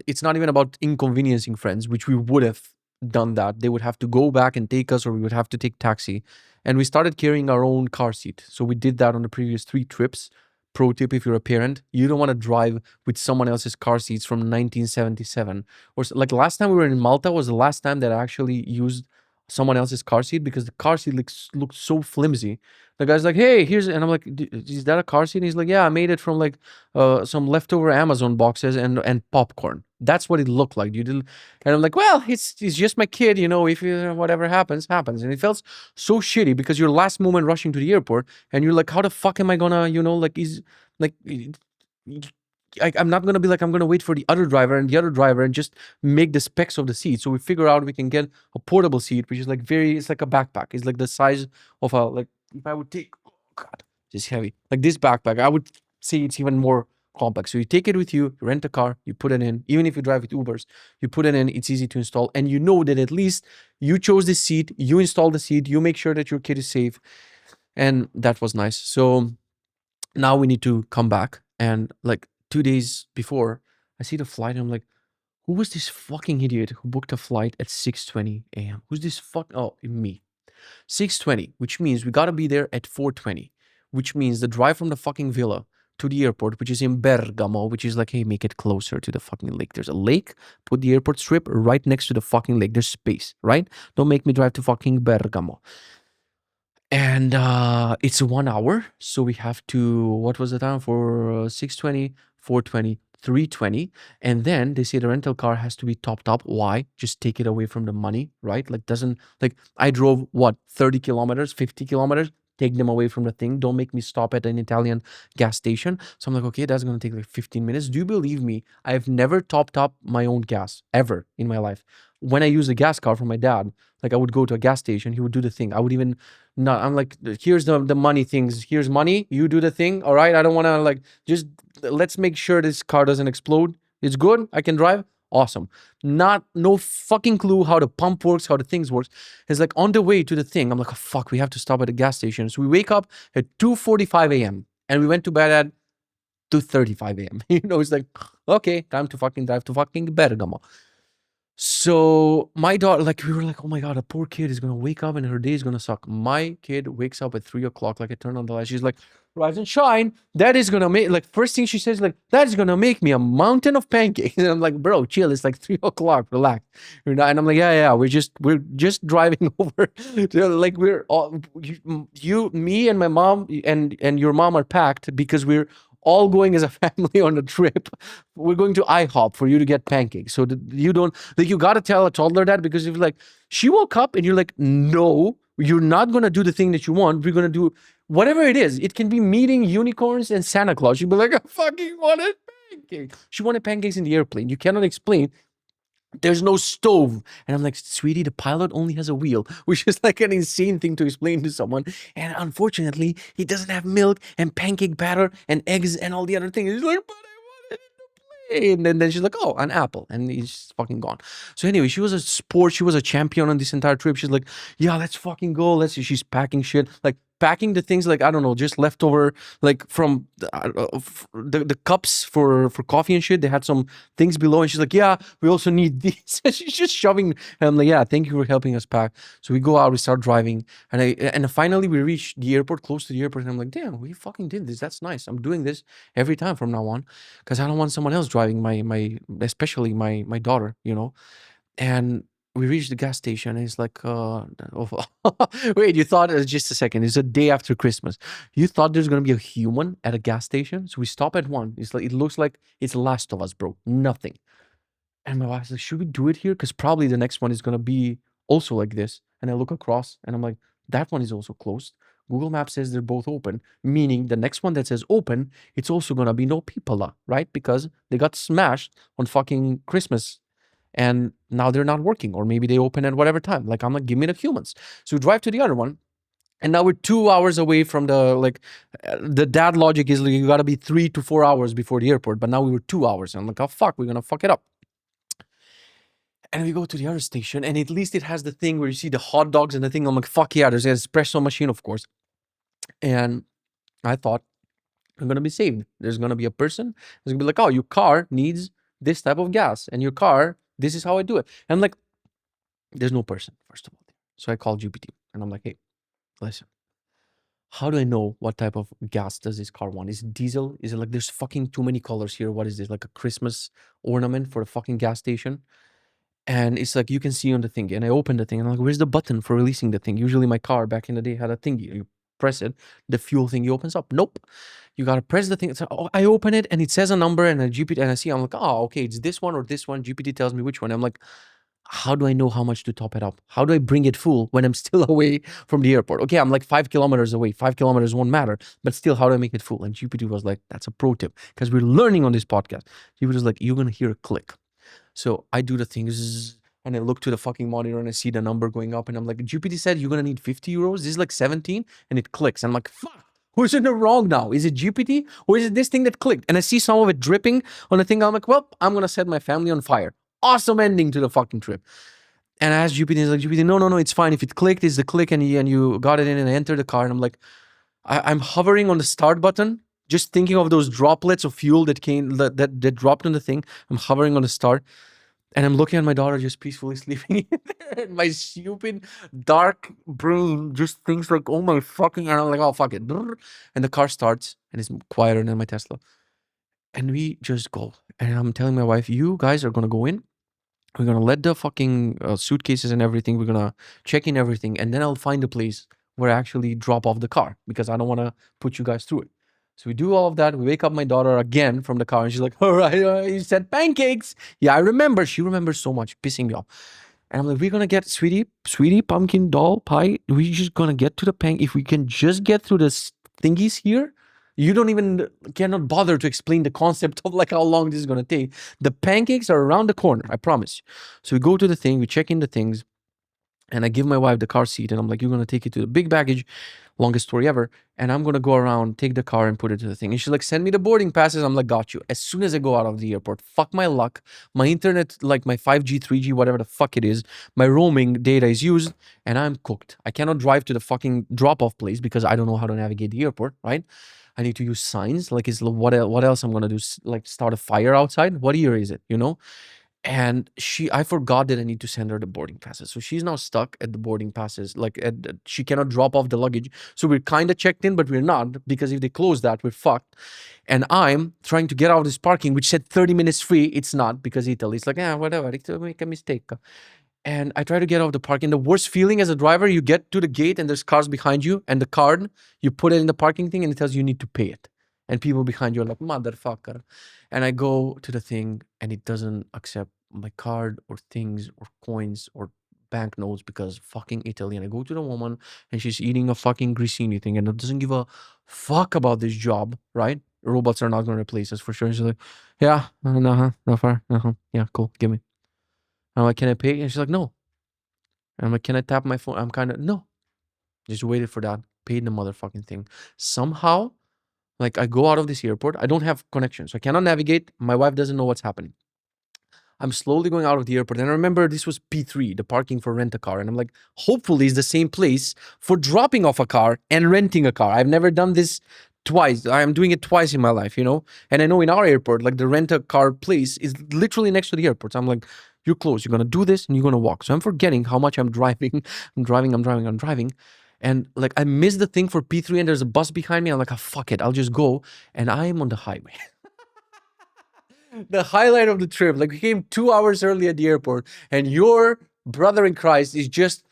it's not even about inconveniencing friends, which we would have done that. They would have to go back and take us, or we would have to take taxi. And we started carrying our own car seat. So we did that on the previous 3 trips. Pro tip: if you're a parent, you don't want to drive with someone else's car seats from 1977. Or like last time we were in Malta was the last time that I actually used someone else's car seat because the car seat looked so flimsy. The guy's like, hey, here's, and I'm like, is that a car seat? And he's like, yeah, I made it from like some leftover Amazon boxes and popcorn. That's what it looked like. And I'm like, well, it's just my kid, if whatever happens, happens. And it felt so shitty because you're last moment rushing to the airport and you're like, how the fuck am I gonna, like, I'm not gonna be like, I'm gonna wait for the other driver and just make the specs of the seat. So we figure out we can get a portable seat, which is like it's like a backpack. It's like the size of a, like, if I would take, oh God, it's heavy. Like this backpack, I would say it's even more compact. So you take it with you rent a car, you put it in, even if you drive with Ubers, you put it in, it's easy to install. And you know that at least you chose the seat, you install the seat, you make sure that your kid is safe. And that was nice. So now we need to come back. And like 2 days before, I see the flight and I'm like, who was this fucking idiot who booked a flight at 6:20 a.m.? Who's this Oh, me. 6:20, which means we gotta be there at 4:20, which means the drive from the fucking villa to the airport, which is in Bergamo, which is like, hey, make it closer to the fucking lake. There's a lake, put the airport strip right next to the fucking lake. There's space, right? Don't make me drive to fucking Bergamo. And it's 1 hour, so we have to, what was the time for 6:20, 4:20, 3:20, and then they say the rental car has to be topped up. Why? Just take it away from the money, right? Like doesn't, like I drove what, 30 kilometers, 50 kilometers, take them away from the thing. Don't make me stop at an Italian gas station. So I'm like, okay, that's gonna take like 15 minutes. Do you believe me? I've never topped up my own gas ever in my life. When I use a gas card from my dad, like I would go to a gas station, he would do the thing. I would even not. I'm like, here's the money things. Here's money. You do the thing. All right. I don't want to like just let's make sure this car doesn't explode. It's good. I can drive. Awesome. Not no fucking clue how the pump works, how the things works. It's like on the way to the thing. I'm like, oh, fuck, we have to stop at the gas station. So we wake up at 2:45 a.m. and we went to bed at 2:35 a.m. It's like, okay, time to fucking drive to fucking Bergamo. So my daughter, like, we were like, oh my god, a poor kid is gonna wake up and her day is gonna suck. My kid wakes up at 3 o'clock, like I turn on the light. She's like, rise and shine. That is gonna make like first thing she says, like, that is gonna make me a mountain of pancakes. And I'm like, bro, chill. It's like 3 o'clock, relax. And I'm like, yeah, we're just driving over. Like we're all you, me, and my mom and your mom are packed because we're all going as a family on a trip. We're going to IHOP for you to get pancakes. So that you don't like you gotta tell a toddler that because if like she woke up and you're like, no, you're not gonna do the thing that you want. We're gonna do whatever it is. It can be meeting unicorns and Santa Claus. She'd be like, I fucking wanted pancakes. She wanted pancakes in the airplane. You cannot explain there's no stove. And I'm like, sweetie, the pilot only has a wheel, which is like an insane thing to explain to someone. And unfortunately, he doesn't have milk and pancake batter and eggs and all the other things. He's like, but I wanted it to play. And then she's like, oh, an apple. And he's fucking gone. So anyway, she was a sport. She was a champion on this entire trip. She's like, yeah, let's fucking go. Let's see. She's packing shit. Like, packing the things like I don't know, just leftover like from the cups for coffee and shit. They had some things below, and she's like, "Yeah, we also need these." And she's just shoving. And I'm like, "Yeah, thank you for helping us pack." So we go out, we start driving, and finally we reach the airport, close to the airport. And I'm like, "Damn, we fucking did this. That's nice. I'm doing this every time from now on, because I don't want someone else driving my especially my daughter, And we reached the gas station and it's like, oh, wait, you thought it was just a second. It's a day after Christmas. You thought there's going to be a human at a gas station? So we stop at one. It's like, it looks like it's Last of Us, bro. Nothing. And my wife's like, should we do it here? Because probably the next one is going to be also like this. And I look across and I'm like, that one is also closed. Google Maps says they're both open, meaning the next one that says open, it's also going to be no people, right? Because they got smashed on fucking Christmas and now they're not working, or maybe they open at whatever time. Like, I'm like, give me the humans. So we drive to the other one, and now we're 2 hours away from the dad logic is like you gotta be 3 to 4 hours before the airport, but now we were 2 hours. And I'm like, oh fuck, we're gonna fuck it up. And we go to the other station, and at least it has the thing where you see the hot dogs and the thing. I'm like, fuck yeah, there's an espresso machine, of course. And I thought, I'm gonna be saved. There's gonna be a person who's gonna be like, oh, your car needs this type of gas, and your car, this is how I do it. And I'm like, there's no person, first of all. So I called GPT and I'm like, hey, listen, how do I know what type of gas does this car want? Is it diesel? Is it like there's fucking too many colors here? What is this? Like a Christmas ornament for a fucking gas station? And it's like you can see on the thing. And I opened the thing and I'm like, where's the button for releasing the thing? Usually my car back in the day had a thing. You press it, the fuel thing opens up. Nope. You gotta press the thing. So I open it and it says a number and a GPT, and I see, I'm like, oh, okay, it's this one or this one. GPT tells me which one. I'm like, how do I know how much to top it up? How do I bring it full when I'm still away from the airport? Okay, I'm like 5 kilometers away. 5 kilometers won't matter, but still, how do I make it full? And GPT was like, that's a pro tip because we're learning on this podcast. GPT was like, you're gonna hear a click. So I do the things and I look to the fucking monitor and I see the number going up and I'm like, GPT said you're gonna need 50 euros. This is like 17, and it clicks. I'm like, fuck. Who's in the wrong now? Is it GPT or is it this thing that clicked? And I see some of it dripping on the thing. I'm like, well, I'm gonna set my family on fire. Awesome ending to the fucking trip. And I asked GPT, he's like, GPT, no, it's fine. If it clicked, it's the click, and you got it in, and I entered the car, and I'm like, I'm hovering on the start button, just thinking of those droplets of fuel that came that dropped on the thing. I'm hovering on the start, and I'm looking at my daughter just peacefully sleeping in there, and my stupid dark brain just thinks like, oh my fucking, and I'm like, oh fuck it, and the car starts, and it's quieter than my Tesla, and we just go, and I'm telling my wife, you guys are gonna go in. We're gonna let the fucking suitcases and everything. We're gonna check in everything, and then I'll find a place where I actually drop off the car because I don't want to put you guys through it. So we do all of that. We wake up my daughter again from the car, and she's like, "All right, you said pancakes." Yeah, I remember. She remembers so much, pissing me off. And I'm like, we're gonna get sweetie, pumpkin doll pie. We're just gonna get to the pank. If we can just get through the thingies here, you don't even cannot bother to explain the concept of like how long this is gonna take. The pancakes are around the corner, I promise. So we go to the thing, we check in the things, and I give my wife the car seat, and I'm like, "You're gonna take it to the big baggage, longest story ever, and I'm gonna go around, take the car, and put it to the thing." And she's like, "Send me the boarding passes." I'm like, "Got you." As soon as I go out of the airport, fuck my luck, my internet, like my 5G, 3G, whatever the fuck it is, my roaming data is used, and I'm cooked. I cannot drive to the fucking drop-off place because I don't know how to navigate the airport. Right? I need to use signs. Like, is what else I'm gonna do? Like, start a fire outside? What year is it? You know? And I forgot that I need to send her the boarding passes, so she's now stuck at the boarding passes, like she cannot drop off the luggage. So we're kind of checked in, but we're not, because if they close that, we're fucked. And I'm trying to get out of this parking, which said 30 minutes free. It's not, because Italy's like, yeah, whatever, it's make a mistake. And I try to get out of the parking. The worst feeling as a driver, you get to the gate and there's cars behind you, and the card, you put it in the parking thing and it tells you need to pay it. And people behind you are like, motherfucker. And I go to the thing and it doesn't accept my card or things or coins or banknotes, because fucking Italy. And I go to the woman and she's eating a fucking grissini thing and it doesn't give a fuck about this job, right? Robots are not going to replace us for sure. And she's like, yeah, no, no far. Yeah, cool. Give me. I'm like, can I pay? And she's like, no. And I'm like, can I tap my phone? I'm kind of, no. Just waited for that. Paid the motherfucking thing. Somehow, like, I go out of this airport. I don't have connection, so I cannot navigate. My wife doesn't know what's happening. I'm slowly going out of the airport. And I remember this was P3, the parking for rent a car. And I'm like, hopefully it's the same place for dropping off a car and renting a car. I've never done this twice. I'm doing it twice in my life, you know? And I know in our airport, like the rent a car place is literally next to the airport. So I'm like, you're close. You're going to do this and you're going to walk. So I'm forgetting how much I'm driving. I'm driving. And like, I missed the thing for P3 and there's a bus behind me. I'm like, oh, fuck it. I'll just go. And I'm on the highway. The highlight of the trip. Like, we came 2 hours early at the airport, and your brother in Christ is just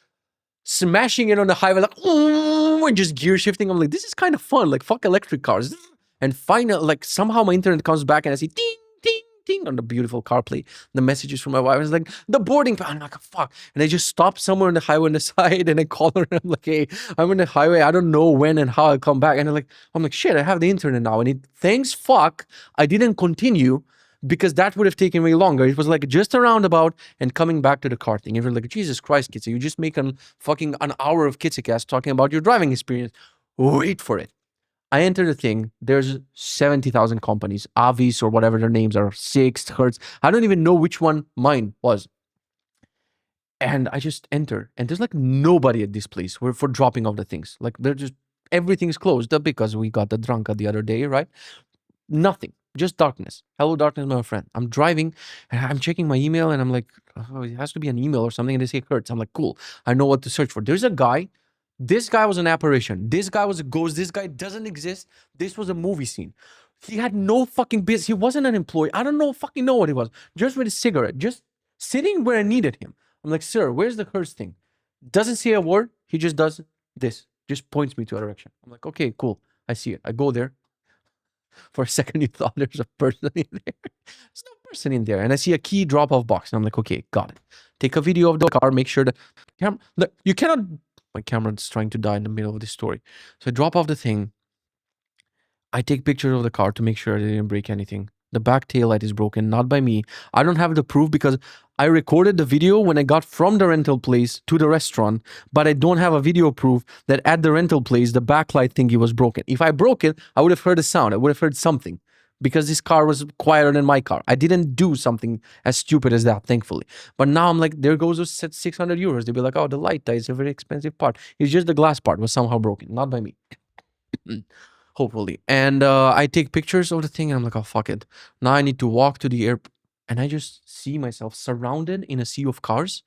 smashing it on the highway, like, and just gear shifting. I'm like, this is kind of fun. Like, fuck electric cars. And finally, like, somehow my internet comes back, and I see ding, ding, ding on the beautiful CarPlay. The messages from my wife is like, the boarding pass. I'm like, fuck. And I just stop somewhere on the highway on the side, and I call her, and I'm like, hey, I'm on the highway. I don't know when and how I'll come back. And I'm like, shit, I have the internet now. And thanks fuck, I didn't continue, because that would have taken way longer. It was like just a roundabout and coming back to the car thing. And you're like, Jesus Christ, Kitze, you just make fucking an hour of Kitzecast talking about your driving experience. Wait for it. I enter the thing. There's 70,000 companies, Avis or whatever their names are, Sixt, Hertz. I don't even know which one mine was. And I just enter, and there's like nobody at this place for dropping off the things. Like, they're just, everything's closed up because we got the drunka the other day, right? Nothing. Just darkness. Hello, darkness, my friend. I'm driving and I'm checking my email and I'm like, oh, it has to be an email or something. And they say Hertz. I'm like, cool. I know what to search for. There's a guy. This guy was an apparition. This guy was a ghost. This guy doesn't exist. This was a movie scene. He had no fucking business. He wasn't an employee. I don't know, fucking know what he was. Just with a cigarette, just sitting where I needed him. I'm like, sir, where's the Hertz thing? Doesn't say a word. He just does this. Just points me to a direction. I'm like, okay, cool. I see it. I go there. For a second, you thought there's a person in there. There's no person in there. And I see a key drop off box. And I'm like, okay, got it. Take a video of the car, make sure that look, you cannot. My camera's trying to die in the middle of this story. So I drop off the thing. I take pictures of the car to make sure I didn't break anything. The back tail light is broken, not by me. I don't have the proof because I recorded the video when I got from the rental place to the restaurant, but I don't have a video proof that at the rental place, the backlight thingy was broken. If I broke it, I would have heard a sound. I would have heard something, because this car was quieter than my car. I didn't do something as stupid as that, thankfully. But now I'm like, there goes those 600 euros. They'll be like, oh, the light is a very expensive part. It's just the glass part was somehow broken, not by me. Hopefully. And I take pictures of the thing and I'm like, oh, fuck it. Now I need to walk to the airport. And I just see myself surrounded in a sea of cars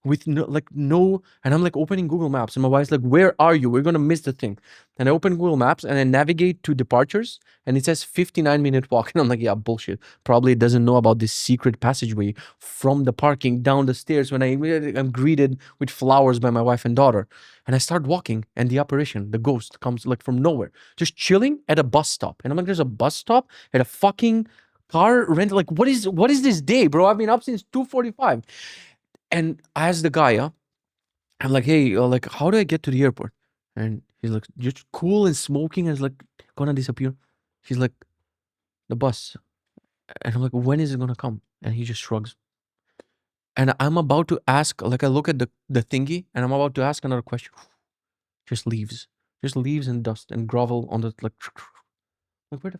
with no, and I'm like opening Google Maps and my wife's like, where are you? We're going to miss the thing. And I open Google Maps and I navigate to departures and it says 59-minute walk. And I'm like, yeah, bullshit. Probably it doesn't know about this secret passageway from the parking down the stairs when I'm greeted with flowers by my wife and daughter. And I start walking and the apparition, the ghost, comes like from nowhere, just chilling at a bus stop. And I'm like, there's a bus stop at a fucking car rental. Like, what is this day, bro? I've been up since 2:45. And as the guy, I'm like, hey, like, how do I get to the airport? And he's like, just cool and smoking, and it's like gonna disappear. He's like, the bus. And I'm like, when is it gonna come? And he just shrugs. And I'm about to ask, like, I look at the thingy, and I'm about to ask another question. Just leaves, and dust and grovel on the like where the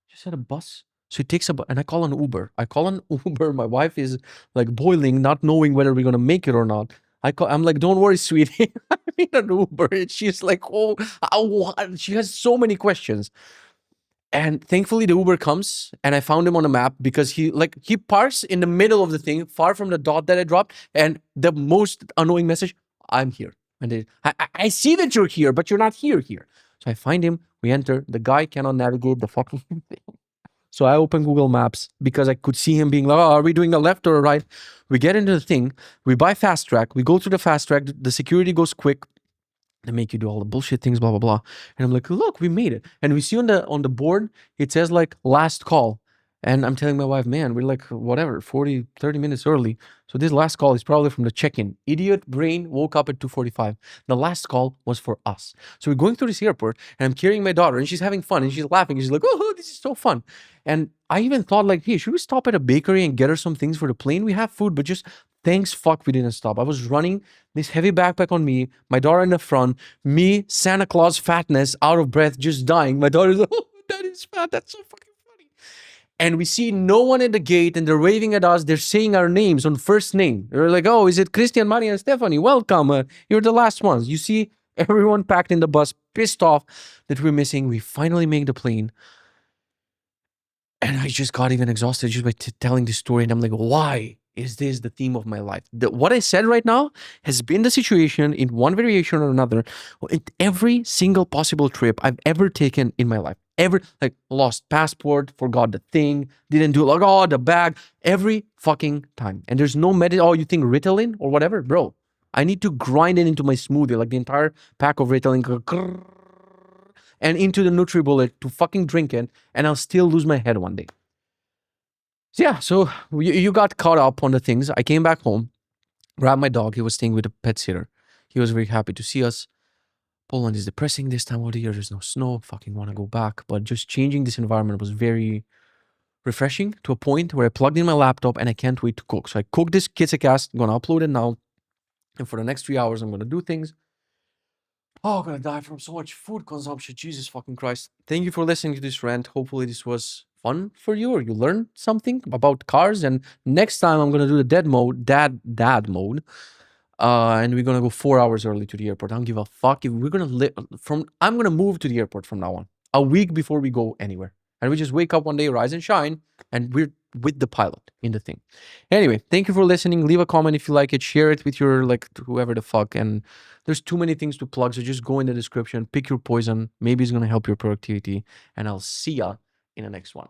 just had a bus. So he takes and I call an Uber. I call an Uber. My wife is like boiling, not knowing whether we're gonna make it or not. I'm like, don't worry, sweetie. I need an Uber. And she's like, oh, what? She has so many questions. And thankfully the Uber comes and I found him on a map because he parks in the middle of the thing, far from the dot that I dropped. And the most annoying message, I'm here. And I see that you're here, but you're not here. So I find him, we enter, the guy cannot navigate the fucking thing. So I open Google Maps because I could see him being like, oh, are we doing the left or right? We get into the thing, we buy fast track, we go through the fast track, the security goes quick. They make you do all the bullshit things, blah, blah, blah. And I'm like, look, we made it. And we see on the board, it says like last call. And I'm telling my wife, man, we're like, whatever, 40, 30 minutes early. So this last call is probably from the check-in. Idiot brain woke up at 2:45. The last call was for us. So we're going through this airport and I'm carrying my daughter and she's having fun and she's laughing. She's like, oh, this is so fun. And I even thought like, hey, should we stop at a bakery and get her some things for the plane? We have food, but just thanks fuck we didn't stop. I was running this heavy backpack on me, my daughter in the front, me, Santa Claus fatness, out of breath, just dying. My daughter's like, oh, that is fat. That's so fucking funny. And we see no one at the gate and they're waving at us. They're saying our names on first name. They're like, oh, is it Christian, Maria, and Stephanie? Welcome. You're the last ones. You see everyone packed in the bus, pissed off that we're missing. We finally make the plane. And I just got even exhausted just by telling this story. And I'm like, why is this the theme of my life? What I said right now has been the situation in one variation or another in every single possible trip I've ever taken in my life. Ever, like, lost passport, forgot the thing, didn't do like, oh, the bag, every fucking time. And there's no oh, you think Ritalin or whatever? Bro, I need to grind it into my smoothie, like the entire pack of Ritalin, and into the NutriBullet to fucking drink it, and I'll still lose my head one day. So yeah, so you got caught up on the things. I came back home, grabbed my dog. He was staying with a pet sitter. He was very happy to see us. Poland is depressing this time of the year. There's no snow. Fucking want to go back. But just changing this environment was very refreshing to a point where I plugged in my laptop and I can't wait to cook. So I cooked this Kitzecast. I'm going to upload it now. And for the next 3 hours, I'm going to do things. Oh, I'm going to die from so much food consumption. Jesus fucking Christ. Thank you for listening to this rant. Hopefully this was fun for you or you learned something about cars. And next time I'm going to do the dad mode. And we're gonna go 4 hours early to the airport. I don't give a fuck if we're gonna I'm gonna move to the airport from now on, a week before we go anywhere, and we just wake up one day, rise and shine, and we're with the pilot in the thing. Anyway, thank you for listening. Leave a comment if you like it. Share it with your whoever the fuck. And there's too many things to plug, so just go in the description, pick your poison. Maybe it's gonna help your productivity. And I'll see ya in the next one.